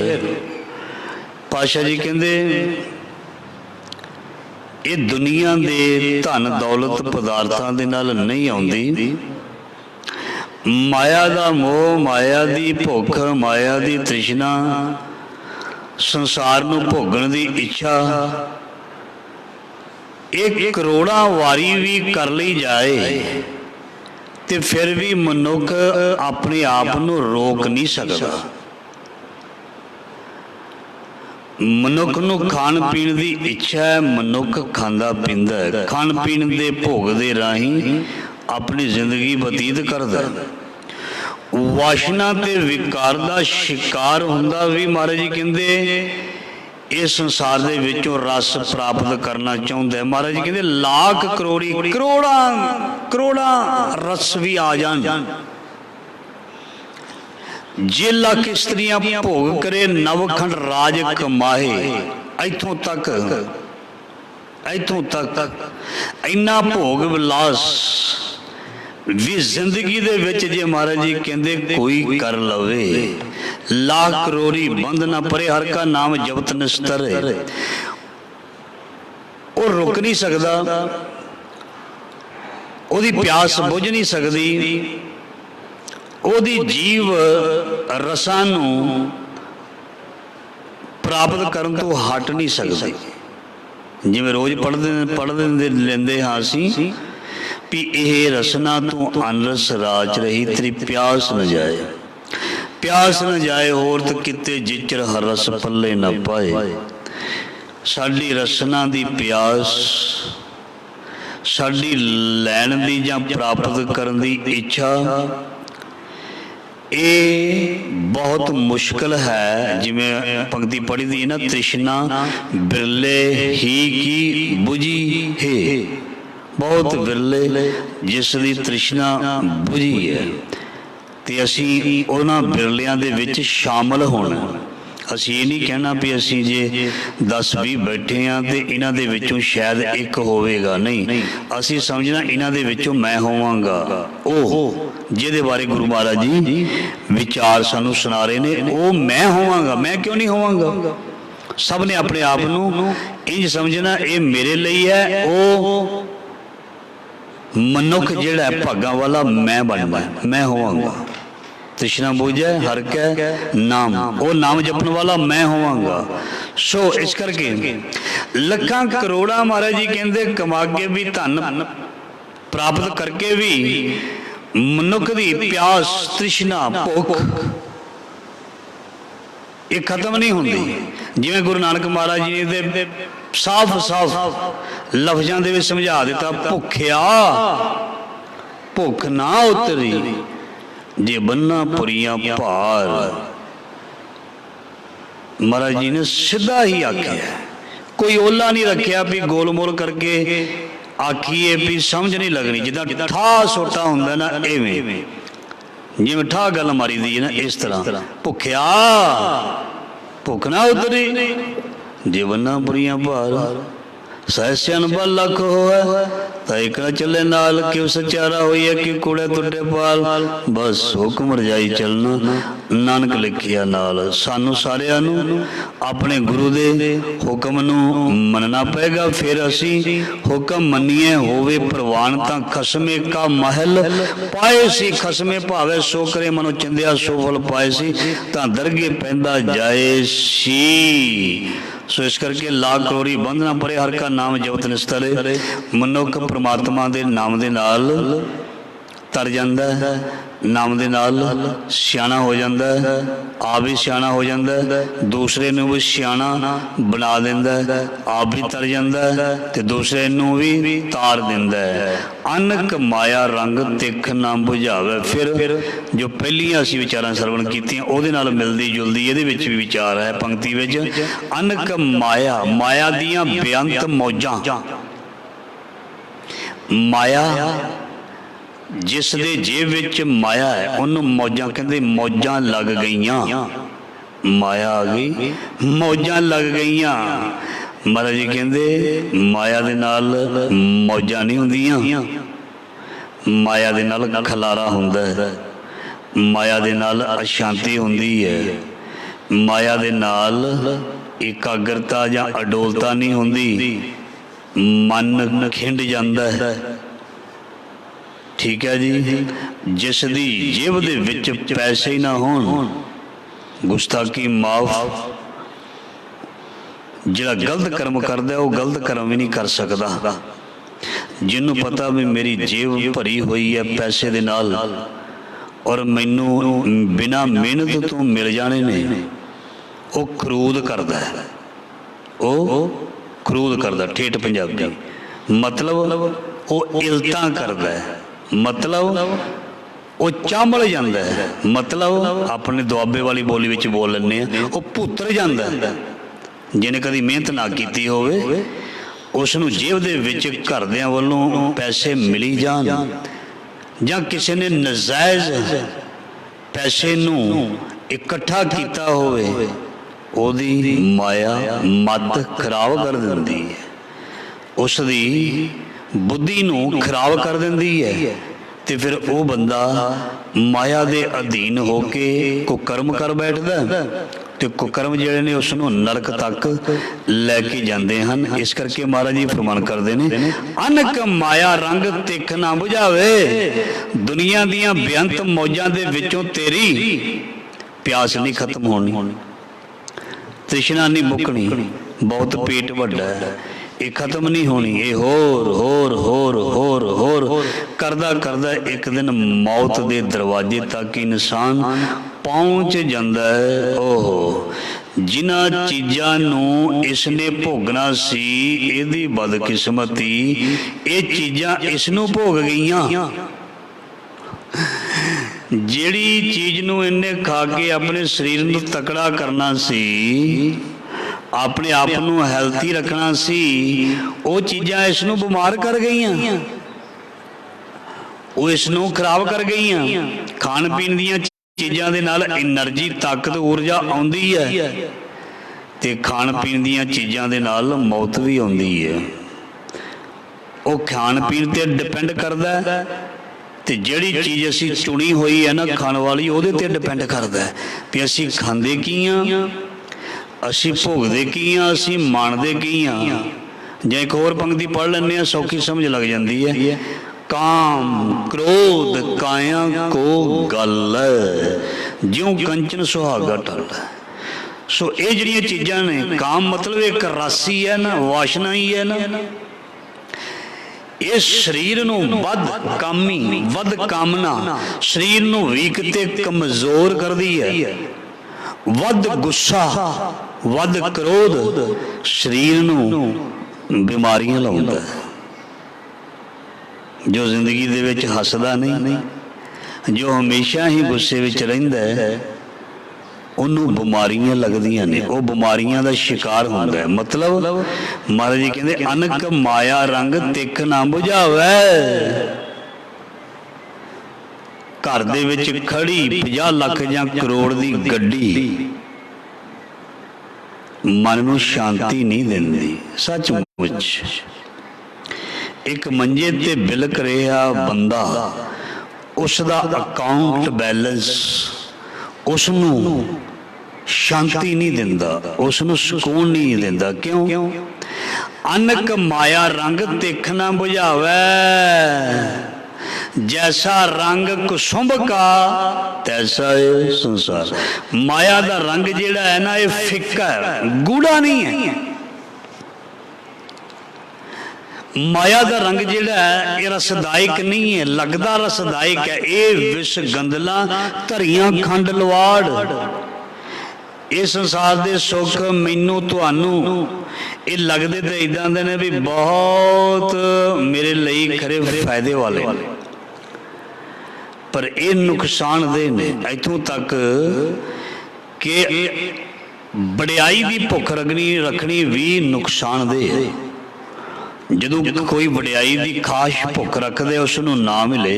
पाशाह जी कहते ये दुनिया दे धन दौलत पदार्थां दे नाल नहीं आउंदी। माया दा मोह, माया दी भुख, माया दी तृष्णा, संसार नूं भोगण दी इच्छा, एक करोड़ा वारी भी कर ली जाए ते फिर भी मनुख अपने आप नूं रोक नहीं सकता। ਮਨੁੱਖ ਨੂੰ ਖਾਣ ਪੀਣ ਦੀ ਇੱਛਾ ਹੈ, ਮਨੁੱਖ ਖਾਂਦਾ ਪੀਂਦਾ ਹੈ, ਖਾਣ ਪੀਣ ਦੇ ਭੋਗ ਦੇ ਰਾਹੀਂ ਆਪਣੀ ਜ਼ਿੰਦਗੀ ਬਤੀਤ ਕਰਦਾ। ਵਾਸ਼ਨਾ ਤੇ ਵਿਕਾਰ ਦਾ ਸ਼ਿਕਾਰ ਹੁੰਦਾ ਵੀ ਮਹਾਰਾਜ ਜੀ ਕਹਿੰਦੇ ਇਸ ਸੰਸਾਰ ਦੇ ਵਿੱਚੋਂ ਰਸ ਪ੍ਰਾਪਤ ਕਰਨਾ ਚਾਹੁੰਦਾ। ਮਹਾਰਾਜ ਜੀ ਕਹਿੰਦੇ ਲੱਖ ਕਰੋੜੀ ਕਰੋੜਾਂ ਰਸ ਵੀ ਆ ਜਾਣ, ਜੇ ਲੱਖ ਇਸਤਰੀਆਂ ਭੋਗ ਕਰੇ ਨਵਖੰਡ ਰਾਜ ਕਮਾਏ। ਇੱਥੋਂ ਤੱਕ ਇੰਨਾ ਭੋਗ ਵਿਲਾਸ ਵੀ ਜ਼ਿੰਦਗੀ ਦੇ ਵਿੱਚ ਜੇ ਮਹਾਰਾਜ ਜੀ ਕਹਿੰਦੇ ਕੋਈ ਕਰ ਲਵੇ, ਲੱਖ ਕਰੋੜੀ ਬੰਦ ਨਾ ਪਰੇ ਹਰ ਕਾ ਨਾਮ ਜਪਤ ਨਿਸਤਰ, ਉਹ ਰੁਕ ਨਹੀਂ ਸਕਦਾ, ਉਹਦੀ ਪਿਆਸ ਬੁਝ ਨਹੀਂ ਸਕਦੀ, ਉਹਦੀ ਜੀਵ ਰਸਾਂ ਨੂੰ ਪ੍ਰਾਪਤ ਕਰਨ ਤੋਂ ਹਟ ਨਹੀਂ ਸਕਦੀ। ਜਿਵੇਂ ਰੋਜ਼ ਪੜ੍ਹਦੇ ਲੈਂਦੇ ਹਾਂ ਅਸੀਂ ਵੀ ਇਹ ਰਸਨਾ ਤੋਂ ਅਨਰਸ ਰਾਜ ਰਹੀ, ਤੇਰੀ ਪਿਆਸ ਨਾ ਜਾਏ ਹੋਰ ਤੇ ਕਿਤੇ ਜਿਚਰ ਹਰ ਰਸ ਪੱਲੇ ਨਾ ਪਾਏ। ਸਾਡੀ ਰਸਨਾ ਦੀ ਪਿਆਸ, ਸਾਡੀ ਲੈਣ ਦੀ ਜਾਂ ਪ੍ਰਾਪਤ ਕਰਨ ਦੀ ਇੱਛਾ, ਇਹ ਬਹੁਤ ਮੁਸ਼ਕਿਲ ਹੈ। ਜਿਵੇਂ ਪੰਕਤੀ ਪੜ੍ਹੀ ਦੀ ਨਾ, ਤ੍ਰਿਸ਼ਨਾ ਬਿਰਲੇ ਹੀ ਕੀ ਬੁਝੀ ਹੈ, ਬਹੁਤ ਬਿਰਲੇ ਜਿਸ ਦੀ ਤ੍ਰਿਸ਼ਨਾ ਬੁਝੀ ਹੈ। ਤੇ ਅਸੀਂ ਉਹਨਾਂ ਬਿਰਲਿਆਂ ਦੇ ਵਿੱਚ ਸ਼ਾਮਲ ਹੋਣਾ। ਅਸੀਂ ਇਹ ਨਹੀਂ ਕਹਿਣਾ ਵੀ ਅਸੀਂ ਜੇ 10-20 ਬੈਠੇ ਹਾਂ ਤੇ ਇਹਨਾਂ ਦੇ ਵਿੱਚੋਂ ਸ਼ਾਇਦ ਇੱਕ ਹੋਵੇਗਾ, ਨਹੀਂ, ਅਸੀਂ ਸਮਝਣਾ ਇਹਨਾਂ ਦੇ ਵਿੱਚੋਂ ਮੈਂ ਹੋਵਾਂਗਾ। ਉਹ ਜਿਹਦੇ ਬਾਰੇ ਗੁਰੂ ਮਹਾਰਾਜ ਜੀ ਵਿਚਾਰ ਸਾਨੂੰ ਸੁਣਾ ਰਹੇ ਨੇ, ਉਹ ਮੈਂ ਹੋਵਾਂਗਾ। ਮੈਂ ਕਿਉਂ ਨਹੀਂ ਹੋਵਾਂਗਾ? ਸਭ ਨੇ ਆਪਣੇ ਆਪ ਨੂੰ ਇੰਝ ਸਮਝਣਾ ਇਹ ਮੇਰੇ ਲਈ ਹੈ। ਉਹ ਮਨੁੱਖ ਜਿਹੜਾ ਭਾਗਾਂ ਵਾਲਾ ਮੈਂ ਬਣਦਾ, ਮੈਂ ਹੋਵਾਂਗਾ। ਤ੍ਰਿਸ਼ਨਾ ਬੁਝੈ ਹਰਿ ਕੈ ਨਾਮ, ਉਹ ਨਾਮ ਜਪਣ ਵਾਲਾ ਮੈਂ ਹੋਵਾਂਗਾ। ਸੋ ਇਸ ਕਰਕੇ ਲੱਖਾਂ ਕਰੋੜਾਂ ਮਹਾਰਾਜ ਜੀ ਕਹਿੰਦੇ ਕਮਾ ਕੇ ਵੀ, ਧਨ ਪ੍ਰਾਪਤ ਕਰਕੇ ਵੀ ਮਨੁੱਖ ਦੀ ਪਿਆਸ, ਤ੍ਰਿਸ਼ਨਾ, ਭੁੱਖ ਇਹ ਖਤਮ ਨਹੀਂ ਹੁੰਦੀ। ਜਿਵੇਂ ਗੁਰੂ ਨਾਨਕ ਮਹਾਰਾਜ ਜੀ ਨੇ ਸਾਫ਼ ਲਫ਼ਜ਼ਾਂ ਦੇ ਵਿੱਚ ਸਮਝਾ ਦਿੱਤਾ, ਭੁੱਖਿਆ ਭੁੱਖ ਨਾ ਉਤਰੀ ਜੇ ਬੰਨਾ ਪੁਰੀਆਂ ਭਾਰ। ਮਹਾਰਾਜ ਜੀ ਨੇ ਸਿੱਧਾ ਹੀ ਆਖਿਆ, ਕੋਈ ਓਲਾ ਨਹੀਂ ਰੱਖਿਆ ਵੀ ਗੋਲ ਮੋਲ ਕਰਕੇ ਆਖੀਏ ਵੀ ਸਮਝ ਨਹੀਂ ਲੱਗਣੀ। ਜਿੱਦਾਂ ਠਾਹ ਸੋਟਾ ਹੁੰਦਾ ਨਾ, ਐਵੇਂ ਜਿਵੇਂ ਠਾਹ ਗੱਲ ਮਾਰੀ ਦੀ ਹੈ ਨਾ, ਇਸ ਤਰ੍ਹਾਂ ਭੁੱਖਿਆ ਭੁੱਖ ਨਾ ਉਤਰੀ ਜੇ ਬੰਨਾ ਪੁਰੀਆਂ ਭਾਰ। ਸਹਿਸਿਆਨ ਬਲ ਲੱਖ ਹੋਵੇ ਤਾਂ ਇੱਕ ਨਾ ਚੱਲੇ ਨਾਲ, ਕਿਉ ਸਚਾਰਾ ਹੋਈਏ ਕਿ ਕੂੜੇ ਟੁੱਟੇ ਪਾਲ। ਬਸ ਹੁਕਮ ਰਜਾਈ ਚੱਲਣਾ ਨਾਨਕ ਲਿਖਿਆ ਨਾਲ। ਸਾਨੂੰ ਸਾਰਿਆਂ ਨੂੰ ਆਪਣੇ ਗੁਰੂ ਦੇ ਹੁਕਮ ਨੂੰ ਮੰਨਣਾ ਪਏਗਾ, ਫਿਰ ਅਸੀਂ ਹੁਕਮ ਮੰਨੀਏ। ਹੋਵੇ ਪ੍ਰਵਾਨ ਤਾਂ ਖਸਮੇ ਕਾ ਮਹਿਲ ਪਾਏ ਸੀ, ਖਸਮੇ ਭਾਵੇ ਸੋ ਕਰੇ ਮਨੋ ਚਿੰਦਿਆ ਸੋ ਫਲ ਪਾਏ ਸੀ, ਤਾਂ ਦਰਗੇ ਪੈਂਦਾ ਜਾਏ ਸੀ। ਸੋ ਇਸ ਕਰਕੇ ਲੱਖ ਕਰੋੜੀ ਬੰਦ ਨਾ ਪਰੇ ਹਰ ਕਾ ਨਾਮ ਜਪਤ ਨਿਸਤਰੇ। ਮਨੁੱਖ ਪ੍ਰਮਾਤਮਾ ਦੇ ਨਾਮ ਦੇ ਨਾਲ ਤਰ ਜਾਂਦਾ ਹੈ, ਨਾਮ ਦੇ ਨਾਲ ਸਿਆਣਾ ਹੋ ਜਾਂਦਾ ਹੈ, ਆਪ ਵੀ ਸਿਆਣਾ ਹੋ ਜਾਂਦਾ ਹੈ, ਦੂਸਰੇ ਨੂੰ ਵੀ ਸਿਆਣਾ ਬਣਾ ਦਿੰਦਾ ਹੈ, ਆਪ ਵੀ ਤਰ ਜਾਂਦਾ ਹੈ ਤੇ ਦੂਸਰੇ ਨੂੰ ਵੀ ਤਾਰ ਦਿੰਦਾ ਹੈ। ਅਨਕ ਮਾਇਆ ਰੰਗ ਤਿੱਖ ਨਾ ਬੁਝਾਵੇ। ਫਿਰ ਜੋ ਪਹਿਲੀਆਂ ਅਸੀਂ ਵਿਚਾਰਾਂ ਸਰਵਣ ਕੀਤੀਆਂ ਉਹਦੇ ਨਾਲ ਮਿਲਦੀ ਜੁਲਦੀ ਇਹਦੇ ਵਿੱਚ ਵੀ ਵਿਚਾਰ ਹੈ ਪੰਕਤੀ ਵਿੱਚ। ਅਨਕ ਮਾਇਆ, ਮਾਇਆ ਦੀਆਂ ਬੇਅੰਤ ਮੌਜਾਂ। ਮਾਇਆ ਜਿਸ ਦੇ ਜੇਬ ਵਿੱਚ ਮਾਇਆ ਹੈ ਉਹਨੂੰ ਮੌਜਾਂ ਕਹਿੰਦੇ। ਮੌਜਾਂ ਲੱਗ ਗਈਆਂ, ਮਾਇਆ ਆ ਗਈ, ਮੌਜਾਂ ਲੱਗ ਗਈਆਂ। ਮਹਾਰਾਜ ਜੀ ਕਹਿੰਦੇ ਮਾਇਆ ਦੇ ਨਾਲ ਮੌਜਾਂ ਨਹੀਂ ਹੁੰਦੀਆਂ, ਮਾਇਆ ਦੇ ਨਾਲ ਖਲਾਰਾ ਹੁੰਦਾ ਹੈ, ਮਾਇਆ ਦੇ ਨਾਲ ਅਸ਼ਾਂਤੀ ਹੁੰਦੀ ਹੈ, ਮਾਇਆ ਦੇ ਨਾਲ ਇਕਾਗਰਤਾ ਜਾਂ ਅਡੋਲਤਾ ਨਹੀਂ ਹੁੰਦੀ, ਮਨ ਖਿੰਡ ਜਾਂਦਾ ਹੈ। ਠੀਕ ਹੈ ਜੀ। ਜਿਸ ਦੀ ਜੇਬ ਦੇ ਵਿੱਚ ਪੈਸੇ ਨਾ ਹੋਣ, ਗੁਸਤਾਖੀ ਮਾਫ। ਜਿਹੜਾ ਗਲਤ ਕਰਮ ਕਰਦਾ ਉਹ ਗਲਤ ਕਰਮ ਵੀ ਨਹੀਂ ਕਰ ਸਕਦਾ। ਜਿਹਨੂੰ ਪਤਾ ਵੀ ਮੇਰੀ ਜੇਬ ਭਰੀ ਹੋਈ ਹੈ ਪੈਸੇ ਦੇ ਨਾਲ ਔਰ ਮੈਨੂੰ ਬਿਨਾਂ ਮਿਹਨਤ ਤੋਂ ਮਿਲ ਜਾਣੇ ਨੇ, ਉਹ ਖਰੂਦ ਕਰਦਾ ਹੈ। ਉਹ ਖਰੂਦ ਕਰਦਾ, ਠੇਠ ਪੰਜਾਬੀ। मतलब वो इलता करता है, मतलब वो चांबल जाता है, मतलब अपने दुआबे वाली बोली विच बोल लैंदे आ, वो भुतर जाता है। जिन्हें कभी मेहनत ना की होवे उसनूं जेब दे विच घरदियां वल्लों पैसे मिली जाण जां किसी ने नजायज़ पैसे नूं इकट्ठा कीता होवे, ओदी माया मत खराब कर दिंदी है, उसदी बुद्धि नूं खराब कर दिंदी है। ते फिर वो बंदा माया दे अधीन होके कुकर्म कर बैठदा, ते कुकर्म जिहड़े ने उसनूं नरक तक लैके जांदे हन। इस करके महाराज जी फरमान करदे ने, अनक माया रंग तिख ना बुझावे, दुनिया दियां बेअंत मौजां दे विचों तेरी प्यास नहीं खत्म होनी, तृष्णा नहीं मुकनी, बहुत पेट वड्डा है, ये खत्म नहीं होनी, ये होर होर होर होर होर करदा करदा एक दिन मौत के दरवाजे तक इंसान पहुँच जाता है। ओहो, जिन्हां चीज़ां नूं इसने भोगना सी, इहदी बदकिस्मती ये चीज़ां इसनूं भोग गईयां। जिहड़ी चीज़ नूं इन्हें खा के अपने शरीर नूं तकड़ा करना सी, अपने आप नूं हैल्थी रखना सी, वो चीज़ां इसनूं बीमार कर गईयां, वो इसनूं खराब कर गईयां। खाण पीण दीयां चीज़ां दे नाल एनर्जी ताकत ऊर्जा आउंदी है, ते खाण पीण दीयां चीज़ां दे नाल मौत भी आउंदी है। वो खाण पीण ते डिपेंड करदा है, ते जिहड़ी चीज़ असीं चुनी होई है ना खाण वाली, उहदे ते डिपेंड करदा है भी असीं खांदे की आ, असी भोगते की हाँ, असी माणते की हाँ। जे एक होर पंक्ति पढ़ लें, सौखी समझ लग जाती है, काम क्रोध काया को गल, ज्यों कंचन सुहागा टल। सो ये जिहड़ियां चीज़ां ने, काम मतलब एक रासी है ना, वासना ही है ना, ये शरीर नूं वध कामी, वध कामना शरीर नूं वीक ते कमजोर करदी है। वध गुस्सा, वध क्रोध शरीर नूं बीमारियां लाउंदा है। जो जिंदगी दे विच हसदा नहीं, जो हमेशा ही गुस्से विच रहिंदा है, उन्होंने बीमारियां लगदियां ने, वो बीमारियां दा शिकार हुंदा है। मतलब महाराज जी कहंदे, अनक माया रंग तिख ना बुझावे, घर दे विच खड़ी 50 लाख जां करोड़ दी गड्डी मन नूं शांति नहीं दिंदी। सचमुच एक मंजे ते बिलक रहा बंदा, उसदा अकाउंट बैलेंस उसनूं शांति नहीं दिंदा, उसनूं सुकून नहीं दिंदा। क्यों? अनक माया रंग तिख ना बुझावे, जैसा रंग कुसुंभ का तैसा है संसार। माया का रंग जिहड़ा है ना, ये फिक्का है, गूढ़ा नहीं है। माया का रंग जिहड़ा है, ये रसदायक नहीं है, लगदा रसदायक है। ये विष गंदला धरियां खंड लवाड़, ये संसार दे सुख मैनू तुहानू ये लगदे ते इदां दे ने भी बहुत मेरे लिए खरे फायदे वाले, पर ये नुकसानदेह ने। इथों तक कि वडियाई की भुख रखनी भी नुकसानदेह है। जदों कोई वडियाई की खास भुख रखदे, उसनूं ना मिले,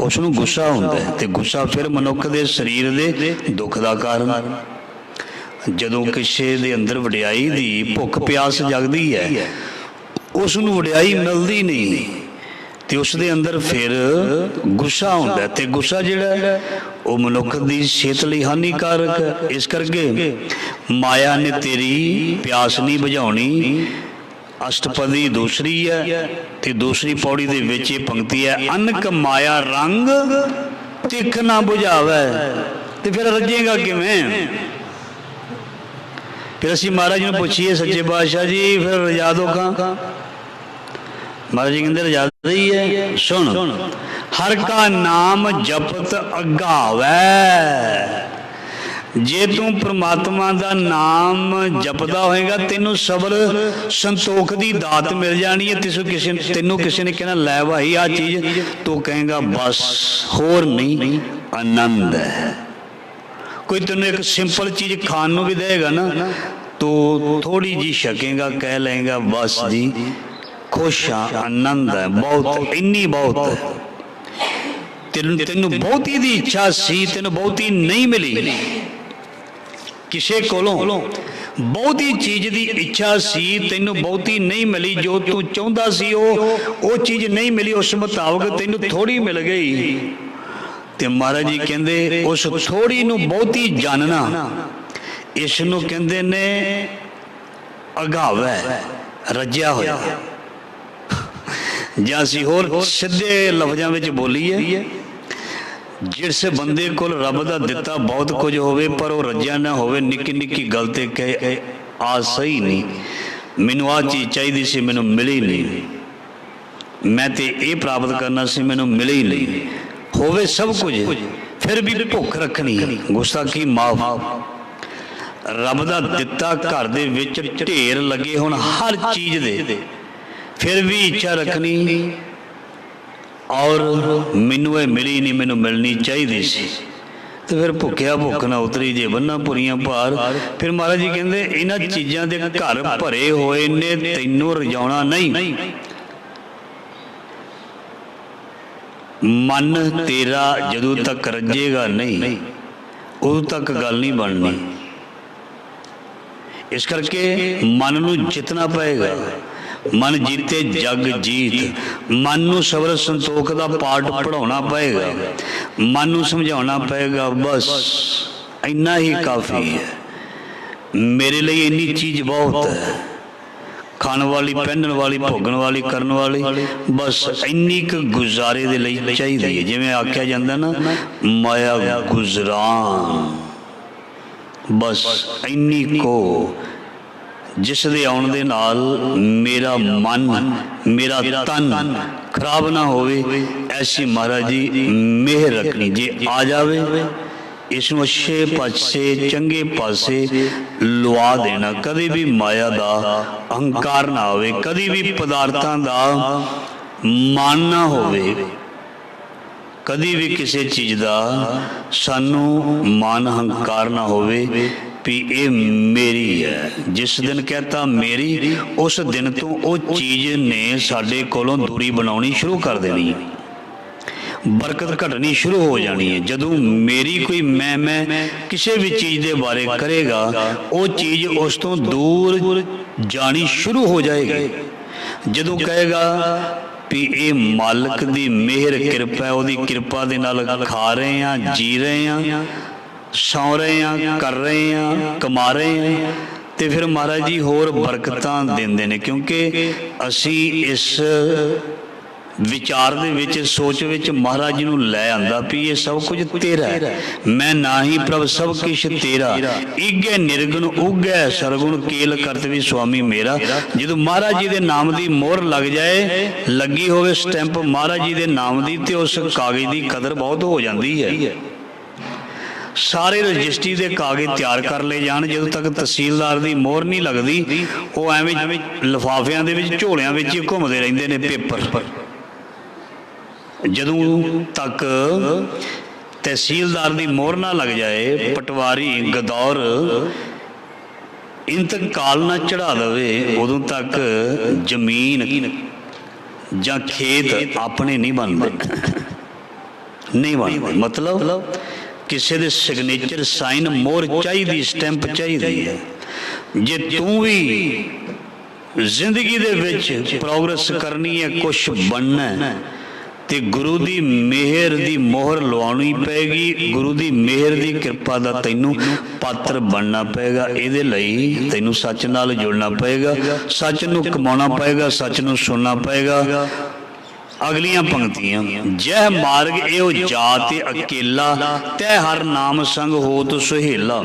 उसनूं गुस्सा हुंदा है, ते गुस्सा फिर मनुख दे शरीर दे दुख का कारण। जदों किसी दे अंदर वडियाई की भुख प्यास जगदी है, उसनूं वडियाई मिलदी नहीं, तो उसके अंदर फिर गुस्सा होंदा है, ते गुस्सा जिहड़ा है वो मनुख की सेहत लई हानिकारक है। इस करके माया ने तेरी प्यास नहीं बुझाउणी। अष्टपदी दूसरी है, ते दूसरी पौड़ी दे विच ये पंक्ति है, अनक माया रंग तिख ना बुझावे। ते फिर रजेगा किवें? फिर असीं महाराज जी नूं पुछीए, सच्चे बादशाह जी फिर रजा दो कहां? महाराज जी कहते रजा रही है। सुन, हर का नाम जपत अगावै, जे तू परमात्मा का नाम जपदा होएगा तेनू सबर संतोख की दात मिल जानी है। तेनू किसी ने कहना लै भाई आ चीज, तू कहेगा बस होर नहीं, आनंद है। कोई तेन एक सिंपल चीज खान भी देगा ना, तो थोड़ी जी छकेगा, कह लेगा बस जी खुश हाँ, आनंद है, बहुत इन्नी बहुत है। तेनू बहुती दी इच्छा सी, तेन बहुती नहीं मिली, किसे कोलों बहुती चीज की इच्छा सी, तेनू बहुती नहीं मिली, जो तू चाहता सी वो चीज नहीं मिली, उस मुताबिक तेनू थोड़ी मिल गई। ते महाराज जी कहते उस थोड़ी नू बहुती जानना, इसनू कहते ने अगावा, रज्या होया। जां असीं होर सीधे लफ्ज़ां विच बोलीए, जिस बंदे को रब का दिता बहुत कुछ होवे पर वो रज्या ना होवे, निक्की निक्की गल ते कहे आ सही नहीं, मैनू आ चीज़ चाहिए सी मैनू मिली नहीं, मैं तो ये प्राप्त करना सी मैनू मिली नहीं, होवे सब कुछ फिर भी भुख रखनी, गुस्ताखी माफ, रब का दिता घर दे विच ढेर लगे हुण हर चीज़ दे, फिर भी इच्छा रखनी और मैनू ये मिली नहीं, मैनू मिलनी चाहिए सी। तो फिर भुखिया भुख ना उतरी जे बन्ना पुरियां भार। फिर महाराज जी कहते इन्हां चीज़ां दे घर भरे होए ने, तैनू रजाउणा नहीं, मन तेरा जदों तक रजेगा नहीं उदों तक गल नहीं बननी। इस करके मन नू जितना पएगा, मन जीते जग जीत, मन नू सबर संतोख का पाठ पढ़ाना पएगा, मन नू समझाना पएगा बस इन्ना ही काफ़ी है, मेरे लिए इन्नी चीज़ बहुत है, खाने वाली पहनने वाली भोगन वाली करने वाली, बस इन्नी क गुजारे दे लई चाहिए। जिवें आख्या जांदा ना माया गुजरान, बस इन्नी को जिस दे आउण दे नाल मेरा मन मेरा तन खराब ना होवे, ऐसी महाराज जी मेहर रखनी। जे आ जावे इसनू अच्छे पासे चंगे पासे लुआ देना, कभी भी माया दा अहंकार ना होवे, कभी भी पदार्थां दा मान ना होवे, कभी भी किसी चीज़ का सानू मान अहंकार ना होवे भी ये मेरी है। जिस दिन कहता मेरी, उस दिन तो वो चीज़ ने साडे कोलों दूरी बनानी शुरू कर देनी, बरकत घटनी शुरू हो जानी है। जदों मेरी कोई मैं किसी भी चीज़ के बारे करेगा, वो चीज़ उस तो दूर जानी शुरू हो जाएगी। जदों कहेगा भी ये मालक दी मेहर कृपा है, उहदी कृपा दे नाल खा रहे हैं, जी रहे हैं, सौ रहे हैं, कर रहे हैं, कमा रहे हैं, तो फिर महाराज जी होर बरकतां देंदे ने। क्योंकि असी इस विचार दे विच सोच विच महाराज जी नूं लै आंदा भी ये सब कुछ तेरा है, मैं ना ही प्रभ सब किश तेरा, इगे निर्गुण उगै सरगुण केल करत भी स्वामी मेरा। जदों महाराज जी दे नाम दी मोहर लग जाए, लगी होवे स्टैंप महाराज जी दे नाम दी, ते उस कागज की कदर बहुत हो जाती है। सारे रजिस्ट्री के कागज तैयार कर ले जान, जदों तक तहसीलदार की मोहर नहीं लगती, वो एवं लिफाफिया के झोलियां विच ही घूमते रहंदे ने पेपर। जदों तक तहसीलदार की मोहर ना लग जाए, पटवारी गदौर इंतकाल ना चढ़ा दे, उदों तक जमीन जां खेत अपने नहीं बनते, नहीं बनते। मतलब किसी दे सिग्नेचर साइन मोहर चाहिए, स्टैंप चाहिए। जे तू भी जिंदगी दे विच प्रोग्रेस करनी है, कुछ बनना है, तो गुरु की मेहर की मोहर लवानी पेगी, गुरु की मेहर की कृपा का तैनू पात्र बनना पेगा। इहदे लई तैनू सच नाल जुड़ना पेगा, सच नू कमाना पेगा, सच नू सुनना पेगा। अगलियां पंक्तियां, जह मार्ग एओ जात अकेला, तै हर नाम संग हो तो सुहेला।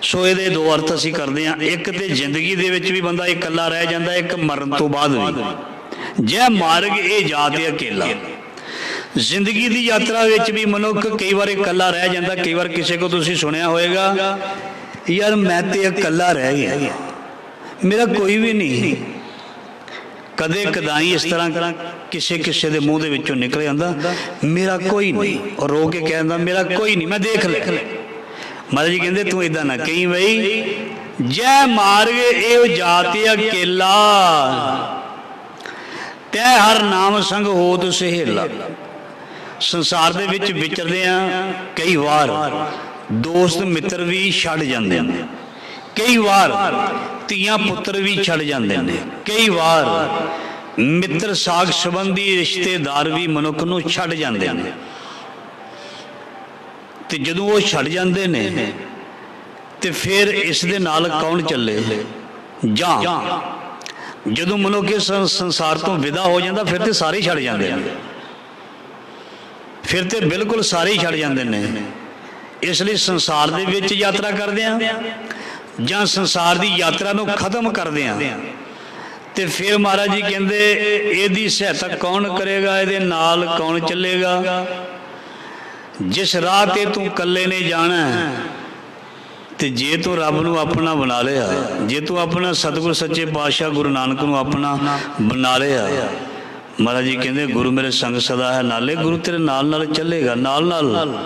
सो ये दो अर्थ असीं करते हैं। एक तो जिंदगी दे विच भी बंदा इकल्ला रह जाता, एक मरण तो बाद भी। जह मार्ग ए जात अकेला, ਜ਼ਿੰਦਗੀ ਦੀ ਯਾਤਰਾ ਵਿੱਚ ਵੀ ਮਨੁੱਖ ਕਈ ਵਾਰ ਇਕੱਲਾ ਰਹਿ ਜਾਂਦਾ। ਕਈ ਵਾਰ ਕਿਸੇ ਕੋ ਤੁਸੀਂ ਸੁਣਿਆ ਹੋਵੇਗਾ, ਯਾਰ ਮੈਂ ਤੇ ਇਕੱਲਾ ਰਹਿ ਗਿਆ, ਮੇਰਾ ਕੋਈ ਵੀ ਨਹੀਂ। ਕਦੇ ਕਦਾਈ ਇਸ ਤਰ੍ਹਾਂ ਕਿਸੇ ਕਿਸੇ ਦੇ ਮੂੰਹ ਦੇ ਵਿੱਚੋਂ ਨਿਕਲ ਜਾਂਦਾ, ਮੇਰਾ ਕੋਈ ਨਹੀਂ, ਔਰ ਰੋ ਕੇ ਕਹਿੰਦਾ ਮੇਰਾ ਕੋਈ ਨਹੀਂ, ਮੈਂ ਦੇਖ ਲਿਆ। ਮਹਾਰਾਜ ਜੀ ਕਹਿੰਦੇ ਤੂੰ ਇਦਾਂ ਨਾ ਕਹੀਂ ਬਈ, ਜੈ ਮਾਰਗ ਇਹੋ ਜਾਤਿ ਅਕੇਲਾ, ਤੈ ਹਰ ਨਾਮ ਸੰਗ ਹੋਤ ਸਹੇਲਾ। ਸੰਸਾਰ ਦੇ ਵਿੱਚ ਵਿਚਰਦੇ ਆ, ਕਈ ਵਾਰ ਦੋਸਤ ਮਿੱਤਰ ਵੀ ਛੱਡ ਜਾਂਦੇ ਨੇ, ਕਈ ਵਾਰ ਧੀਆਂ ਪੁੱਤਰ ਵੀ ਛੱਡ ਜਾਂਦੇ ਨੇ, ਕਈ ਵਾਰ ਮਿੱਤਰ ਸਾਖ ਸੰਬੰਧੀ ਰਿਸ਼ਤੇਦਾਰ ਵੀ ਮਨੁੱਖ ਨੂੰ ਛੱਡ ਜਾਂਦੇ ਨੇ। ਤੇ ਜਦੋਂ ਉਹ ਛੱਡ ਜਾਂਦੇ ਨੇ ਤੇ ਫਿਰ ਇਸ ਦੇ ਨਾਲ ਕੌਣ ਚੱਲੇ? ਜਾਂ ਜਦੋਂ ਮਨੁੱਖ ਇਸ ਸੰਸਾਰ ਤੋਂ ਵਿਦਾ ਹੋ ਜਾਂਦਾ ਫਿਰ ਤੇ ਸਾਰੇ ਛੱਡ ਜਾਂਦੇ ਨੇ, ਫਿਰ ਤੇ ਬਿਲਕੁਲ ਸਾਰੇ ਹੀ ਛੱਡ ਜਾਂਦੇ ਨੇ। ਇਸ ਲਈ ਸੰਸਾਰ ਦੇ ਵਿੱਚ ਯਾਤਰਾ ਕਰਦੇ ਆ ਜਾਂ ਸੰਸਾਰ ਦੀ ਯਾਤਰਾ ਨੂੰ ਖਤਮ ਕਰਦੇ ਆ, ਤੇ ਫਿਰ ਮਹਾਰਾਜ ਜੀ ਕਹਿੰਦੇ ਇਹਦੀ ਸਹਾਇਤਾ ਕੌਣ ਕਰੇਗਾ, ਇਹਦੇ ਨਾਲ ਕੌਣ ਚੱਲੇਗਾ? ਜਿਸ ਰਾਹ ਤੇ ਤੂੰ ਇਕੱਲੇ ਨੇ ਜਾਣਾ, ਤੇ ਜੇ ਤੂੰ ਰੱਬ ਨੂੰ ਆਪਣਾ ਬਣਾ ਲਿਆ, ਜੇ ਤੂੰ ਆਪਣਾ ਸਤਿਗੁਰ ਸੱਚੇ ਪਾਤਸ਼ਾਹ ਗੁਰੂ ਨਾਨਕ ਨੂੰ ਆਪਣਾ ਬਣਾ ਲਿਆ, ਮਹਾਰਾਜ ਜੀ ਕਹਿੰਦੇ ਗੁਰੂ ਮੇਰੇ ਸੰਗ ਸਦਾ ਹੈ ਨਾਲੇ, ਗੁਰੂ ਤੇਰੇ ਨਾਲ ਨਾਲ ਚੱਲੇਗਾ, ਨਾਲ ਨਾਲ,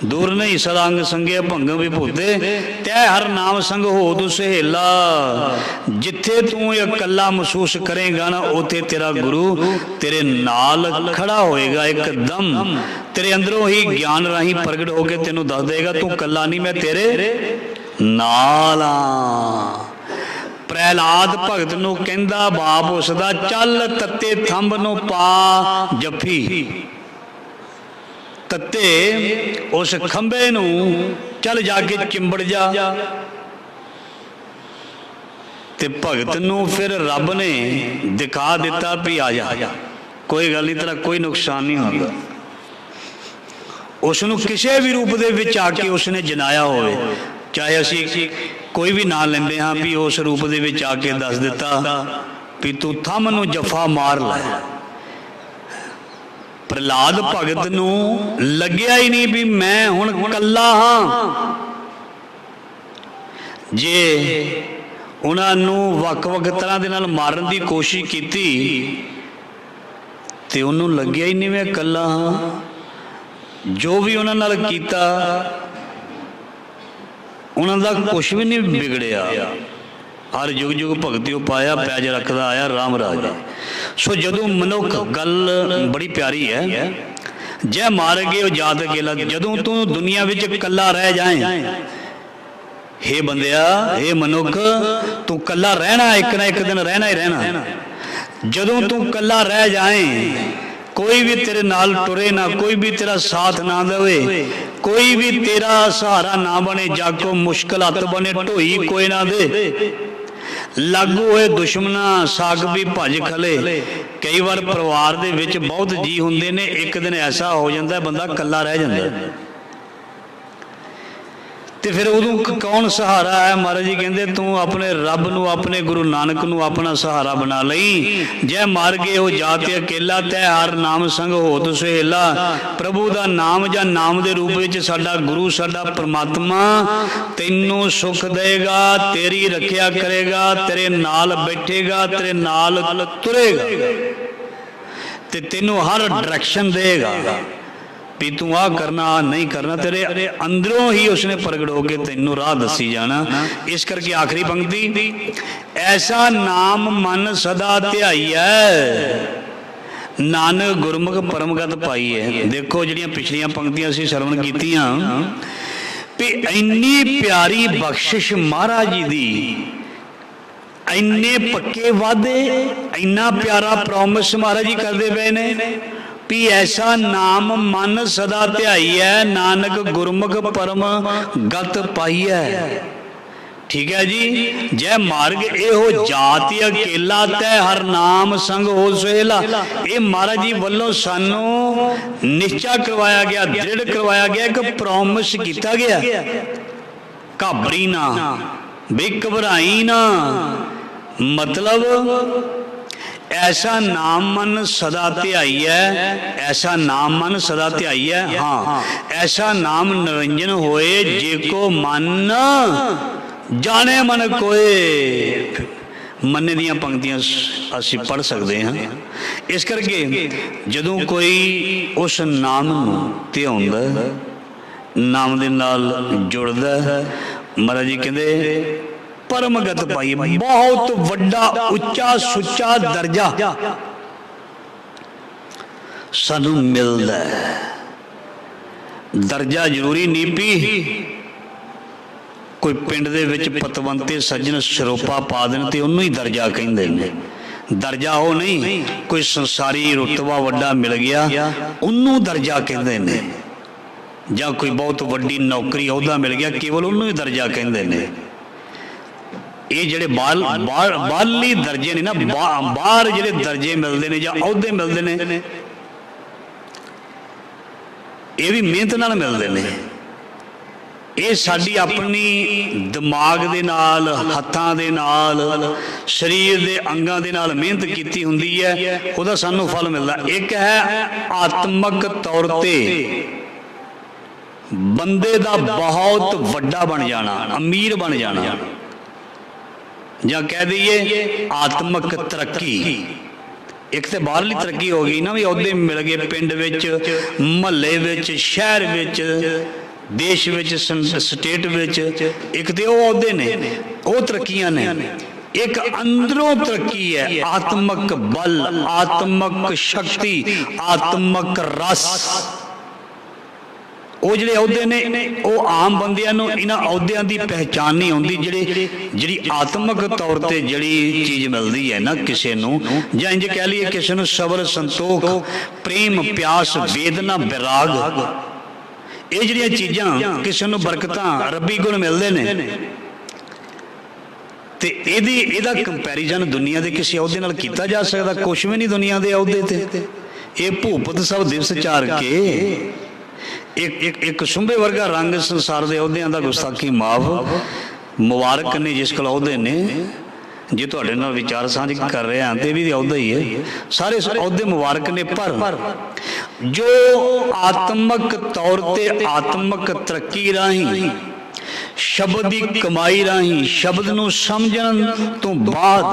ਦੂਰ ਨਹੀਂ। ਸਦਾ ਅੰਗ ਸੰਗੇ ਭੰਗ ਵਿਭੂਤੇ, ਤੈ ਹਰ ਨਾਮ ਸੰਗ ਹੋਤ ਸਹੇਲਾ। ਜਿੱਥੇ ਤੂੰ ਇਕੱਲਾ ਮਹਿਸੂਸ ਕਰੇਗਾ ਨਾ, ਉੱਥੇ ਤੇਰਾ ਗੁਰੂ ਤੇਰੇ ਨਾਲ ਖੜਾ ਹੋਏਗਾ, ਇੱਕਦਮ ਤੇਰੇ ਅੰਦਰੋਂ ਹੀ ਗਿਆਨ ਰਾਹੀਂ ਪ੍ਰਗਟ ਹੋ ਕੇ ਤੈਨੂੰ ਦੱਸ ਦੇਗਾ ਤੂੰ ਇਕੱਲਾ ਨਹੀਂ, ਮੈਂ ਤੇਰੇ ਨਾਲ ਆ। ਪ੍ਰਹਿਲਾਦ ਭਗਤ ਨੂੰ ਕਹਿੰਦਾ ਬਾਪ ਉਸਦਾ, ਚੱਲ ਤੱਤੇ ਥੰਬ ਨੂੰ ਪਾ ਜੱਫੀ। ਤੱਤੇ ਉਸ ਖੰਭੇ ਨੂੰ ਚੱਲ ਜਾ ਕੇ ਚਿੰਬੜ ਜਾ। ਤੇ ਭਗਤ ਨੂੰ ਫਿਰ ਰੱਬ ਨੇ ਦਿਖਾ ਦਿੱਤਾ ਵੀ ਆ ਜਾ, ਕੋਈ ਗੱਲ ਨਹੀਂ, ਤੇਰਾ ਕੋਈ ਨੁਕਸਾਨ ਨਹੀਂ ਹੁੰਦਾ। ਉਸ ਨੂੰ ਕਿਸੇ ਵੀ ਰੂਪ ਦੇ ਵਿੱਚ ਆ ਕੇ ਉਸਨੇ ਜਨਾਇਆ ਹੋਵੇ, ਚਾਹੇ ਅਸੀਂ ਕੋਈ ਵੀ ਨਾਂ ਲੈਂਦੇ ਹਾਂ, ਵੀ ਉਸ ਰੂਪ ਦੇ ਵਿੱਚ ਆ ਕੇ ਦੱਸ ਦਿੱਤਾ ਵੀ ਤੂੰ ਥੰਮ ਨੂੰ ਜਫਾ ਮਾਰ ਲੈ। ਪ੍ਰਹਿਲਾਦ ਭਗਤ ਨੂੰ ਲੱਗਿਆ ਹੀ ਨਹੀਂ ਵੀ ਮੈਂ ਹੁਣ ਇਕੱਲਾ ਹਾਂ। ਜੇ ਉਹਨਾਂ ਨੂੰ ਵੱਖ-ਵੱਖ ਤਰ੍ਹਾਂ ਦੇ ਨਾਲ ਮਾਰਨ ਦੀ ਕੋਸ਼ਿਸ਼ ਕੀਤੀ ਤੇ ਉਹਨੂੰ ਲੱਗਿਆ ਹੀ ਨਹੀਂ ਮੈਂ ਇਕੱਲਾ ਹਾਂ। ਜੋ ਵੀ ਉਹਨਾਂ ਨਾਲ ਕੀਤਾ ਉਹਨਾਂ ਦਾ ਕੁਛ ਵੀ ਨਹੀਂ ਵਿਗੜਿਆ। ਹਰ ਯੁਗ ਯੁਗ ਭਗਤਿਓ ਪਾਇਆ, ਪੈਜ ਰੱਖਦਾ ਆਇਆ ਰਾਮ ਰਾਜ। ਸੋ ਜਦੋਂ ਮਨੁੱਖ, ਗੱਲ ਬੜੀ ਪਿਆਰੀ ਹੈ, ਜੈ ਮਾਰ ਗਏ ਉਹ ਜਾਤ ਅਕੇਲਾ। ਜਦੋਂ ਤੂੰ ਦੁਨੀਆ ਵਿੱਚ ਇਕੱਲਾ ਰਹਿ ਜਾਏ, ਹੇ ਬੰਦਿਆ, ਹੇ ਮਨੁੱਖ, ਤੂੰ ਇਕੱਲਾ ਰਹਿਣਾ, ਇੱਕ ਨਾ ਇੱਕ ਦਿਨ ਰਹਿਣਾ ਹੀ ਰਹਿਣਾ। ਜਦੋਂ ਤੂੰ ਇਕੱਲਾ ਰਹਿ ਜਾਏ, ਕੋਈ ਵੀ ਤੇਰੇ ਨਾਲ ਟੁਰੇ ਨਾ, ਕੋਈ ਵੀ ਤੇਰਾ ਸਾਥ ਨਾ ਦੇਵੇ, ਕੋਈ ਵੀ ਤੇਰਾ ਸਹਾਰਾ ਨਾ ਬਣੇ, ਜਾਗੋ ਮੁਸ਼ਕਲ ਹੱਥ ਬਣੇ, ਢੋਈ ਕੋਈ ਨਾ ਦੇ, ਲਾਗੂ ਹੋਏ ਦੁਸ਼ਮਣਾ ਸਾਗ ਵੀ ਭੱਜ ਖਲੇ। ਕਈ ਵਾਰ ਪਰਿਵਾਰ ਦੇ ਵਿੱਚ ਬਹੁਤ ਜੀ ਹੁੰਦੇ ਨੇ, ਇੱਕ ਦਿਨ ਐਸਾ ਹੋ ਜਾਂਦਾ ਬੰਦਾ ਇਕੱਲਾ ਰਹਿ ਜਾਂਦਾ, ਤੇ ਫਿਰ ਉਦੋਂ ਕੌਣ ਸਹਾਰਾ ਹੈ? ਮਹਾਰਾਜ ਜੀ ਕਹਿੰਦੇ ਤੂੰ ਆਪਣੇ ਰੱਬ ਨੂੰ, ਆਪਣੇ ਗੁਰੂ ਨਾਨਕ ਨੂੰ ਆਪਣਾ ਸਹਾਰਾ ਬਣਾ ਲਈ। ਜੈ ਮਾਰ ਗਏ ਉਹ ਜਾਤ ਅਕੇਲਾ, ਤੈ ਹਰ ਨਾਮ ਸੰਗ ਹੋਤ ਸਹੇਲਾ। ਪ੍ਰਭੂ ਦਾ ਨਾਮ ਜਾਂ ਨਾਮ ਦੇ ਰੂਪ ਵਿੱਚ ਸਾਡਾ ਗੁਰੂ, ਸਾਡਾ ਪਰਮਾਤਮਾ ਤੈਨੂੰ ਸੁਖ ਦੇਗਾ, ਤੇਰੀ ਰੱਖਿਆ ਕਰੇਗਾ, ਤੇਰੇ ਨਾਲ ਬੈਠੇਗਾ, ਤੇਰੇ ਨਾਲ ਤੁਰੇਗਾ, ਤੇ ਤੈਨੂੰ ਹਰ ਡਾਇਰੈਕਸ਼ਨ ਦੇਗਾ ਵੀ ਤੂੰ ਆਹ ਕਰਨਾ, ਆਹ ਨਹੀਂ ਕਰਨਾ। ਤੇਰੇ ਅੰਦਰੋਂ ਹੀ ਉਸਨੇ ਪ੍ਰਗਟ ਹੋ ਕੇ ਤੈਨੂੰ ਰਾਹ ਦੱਸੀ ਜਾਣਾ। ਇਸ ਕਰਕੇ ਆਖਰੀ ਪੰਕਤੀ, ਐਸਾ ਨਾਮ ਮਨ ਸਦਾ ਧਿਆਈਐ, ਨਾਨਕ ਗੁਰਮੁਖ ਪਰਮਗਤ ਪਾਈਐ। ਦੇਖੋ ਜਿਹੜੀਆਂ ਪਿਛਲੀਆਂ ਪੰਕਤੀਆਂ ਅਸੀਂ ਸਰਵਣ ਕੀਤੀਆਂ, ਵੀ ਇੰਨੀ ਪਿਆਰੀ ਬਖਸ਼ਿਸ਼ ਮਹਾਰਾਜ ਜੀ ਦੀ, ਇੰਨੇ ਪੱਕੇ ਵਾਅਦੇ, ਇੰਨਾ ਪਿਆਰਾ ਪ੍ਰੋਮਿਸ ਮਹਾਰਾਜ ਜੀ ਕਰਦੇ ਪਏ ਨੇ ਵੀ ਐਸਾ ਨਾਮ ਮਨ ਸਦਾ ਧਿਆਈਐ, ਨਾਨਕ ਗੁਰਮੁਖ ਪਰਮ ਗਤ ਪਾਈਐ। ਠੀਕ ਹੈ ਜੀ। ਜੈ ਮਾਰਗ ਇਹੋ ਜਾਤਿ ਅਕੇਲਾ, ਤੈ ਹਰ ਨਾਮ ਸੰਗ ਹੋ ਸਹੇਲਾ। ਇਹ ਮਹਾਰਾਜ ਜੀ ਵੱਲੋਂ ਸਾਨੂੰ ਨਿਸ਼ਚਾ ਕਰਵਾਇਆ ਗਿਆ, ਦ੍ਰਿੜ ਕਰਵਾਇਆ ਗਿਆ, ਇੱਕ ਪ੍ਰੋਮਿਸ ਕੀਤਾ ਗਿਆ, ਘਾਬਰੀ ਨਾ, ਬਈ ਘਬਰਾਈ ਨਾ। ਮਤਲਬ ऐसा नाम मन सदा ध्याईऐ, ऐसा नाम मन सदा ध्याईऐ, हाँ ऐसा नाम निरंजन होए जेको मन जाने मन कोए। मन्ने दियां पंक्तियां असी पढ़ सकते हैं। इस करके जदों कोई उस नाम नूं ध्याउंदा, नाम दे नाल जुड़दा, महाराज जी कहंदे परमगत पाई, बहुत वड्डा उच्चा सुच्चा दर्जा सानू मिलदा है। दर्जा जरूरी नहीं पी कोई पिंड दे विच पतवंते सज्जन सरोपा पा देन ते उन्नू ही दर्जा कहिंदे ने। दर्जा वो नहीं कोई संसारी रुतबा वड्डा मिल गया उन्नू दर्जा कहंदे ने, जां कोई बहुत वड्डी नौकरी अहुदा मिल गया केवल उन्नू ही दर्जा कहंदे ने। ये जिहड़े बाहरली दर्जे ने ना, बाहर जिहड़े दर्जे मिलते हैं जां अहुदे मिलते हैं, ये भी मेहनत नाल मिलते हैं। ये साडी अपनी दिमाग दे नाल, हत्थां दे नाल, शरीर दे अंगां दे नाल मेहनत कीती हुंदी है, उहदा सानू फल मिलदा। एक है आत्मक तौर ते बंदे दा बहुत वड्डा बन जाना, अमीर बन जाना, जां कह दईए आत्मक तरक्की। एक तो बाहरली तरक्की हो गई ना, भी अहुदे मिल गए पिंड विच, महल्ले विच, शहर विच, देश विच, स्टेट विच। एक तो वह अहुदे ने, वो तरक्कियां ने। एक अंदरों तरक्की है, आत्मक बल, आत्मक शक्ति, आत्मक रस। वो जिहड़े अहुदे ने वो आम बंदियां नूं इन्हां अहुदियां दी पहचान नहीं आउंदी। जिहड़ी आत्मक तौर ते जिहड़ी चीज़ मिलदी है ना किसी नूं, जां इंज कह लईए किसी नूं सबर, संतोख, प्रेम, प्यास, वेदना, विराग, ये जिहड़ियां चीज़ां किसी नूं बरकतां रब्बी गुण मिलदे ने, ते इहदा कंपैरिजन दुनिया दे किसी अहुदे नाल कीता जा सकदा? कुछ भी नहीं दुनिया दे अहुदे ते। ये भूपत सब दिवस चार के एक सुंबे वर्गा रंग संसार के अहुदियां दा गुस्ताखी माफ, मुबारक ने जिस कोल अहुदे ने। जे तुहाडे नाल विचार साझ कर रहे हैं तो भी अहुदा ही है, सारे अहुदे मुबारक ने। पर जो आत्मक तौर ते आत्मक तरक्की राही, शब्द की कमाई राही, शब्द नूं समझण तो बाद,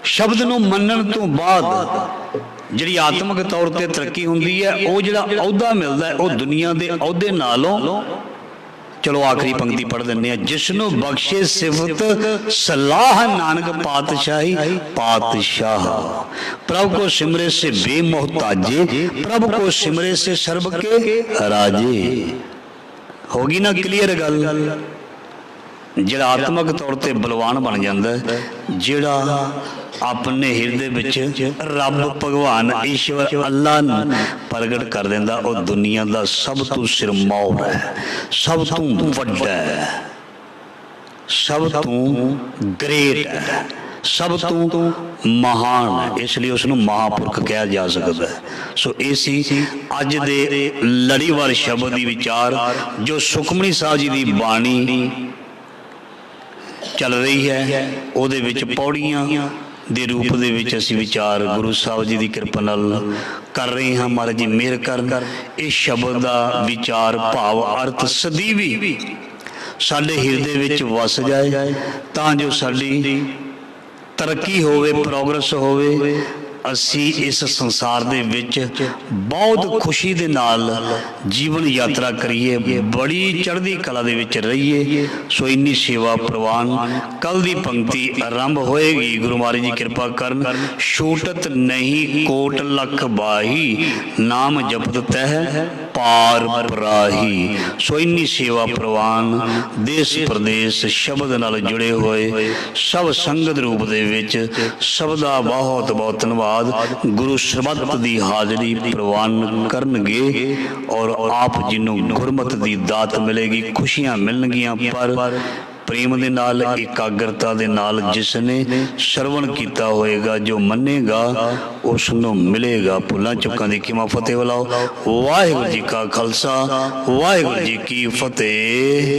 शब्द नूं मनण तो बाद जिहड़ी आत्मक तौर ते तरक्की हुंदी है, वो जिहड़ा अहुदा मिलदा है वो दुनिया दे अहुदे नालों। चलो आखिरी पंक्ति पढ़ दिंदे आ। जिसनों बख्शे सिफत सलाह नानक पातशाही पातशाह, प्रभु को सिमरे से बेमोहताजे, प्रभु को सिमरे से सर्ब के राजे। होगी ना क्लियर गल? जिहड़ा आत्मक तौर ते बलवान बन जांदा है, जिहड़ा अपने हृदय विच रब भगवान ईश्वर अल्लाह प्रगट कर देंदा, वो दुनिया का सब तो सिरमौर है, सब तो वड्डा है, सब तो ग्रेट है, सब तो महान है। इसलिए उसनूं महापुरख कहा जा सकता है। सो इसी अज दे लड़ीवार शब्द की विचार जो सुखमनी साहब जी की बाणी चल रही है, उहदे विच पौड़ियां दे रूप दे विच असीं विचार गुरु साहब जी की कृपा नाल कर रहे हैं। महाराज जी मेहर कर इस शब्द का विचार भाव अर्थ सदीवी साडे हिरदे विच वस जाए, तां जो साडी तरक्की होवे, प्रोग्रेस होवे, असी इस संसार दे विच बहुत खुशी दे नाल जीवन यात्रा करिए, बड़ी चढ़दी कला दे विच रहिए। सो इन्नी सेवा प्रवान कल दी पंक्ति आरंभ होएगी। गुरु महाराज जी कृपा करन। छूटत नहीं कोट लख बाही, नाम जपत तह पार पराही। सो इन्नी सेवा प्रवान देश प्रदेश शब्द नाल जुड़े हुए सब संगत रूप दे विच सब दा बहुत बहुत धन्यवाद। गुरु सरबत दी हाजरी प्रवान करनगे और आप जिन्हों गुरमत दी दात मिलेगी, खुशियां मिलनगियां, पर प्रेम दे नाल एकाग्रता दे नाल जिसने श्रवण किया होएगा, जो मनेगा उसनों मिलेगा। भुलां चुकां दी खिमा फतेह बुलाओ। वाहिगुरू जी का खालसा, वाहिगुरू जी की फतेह।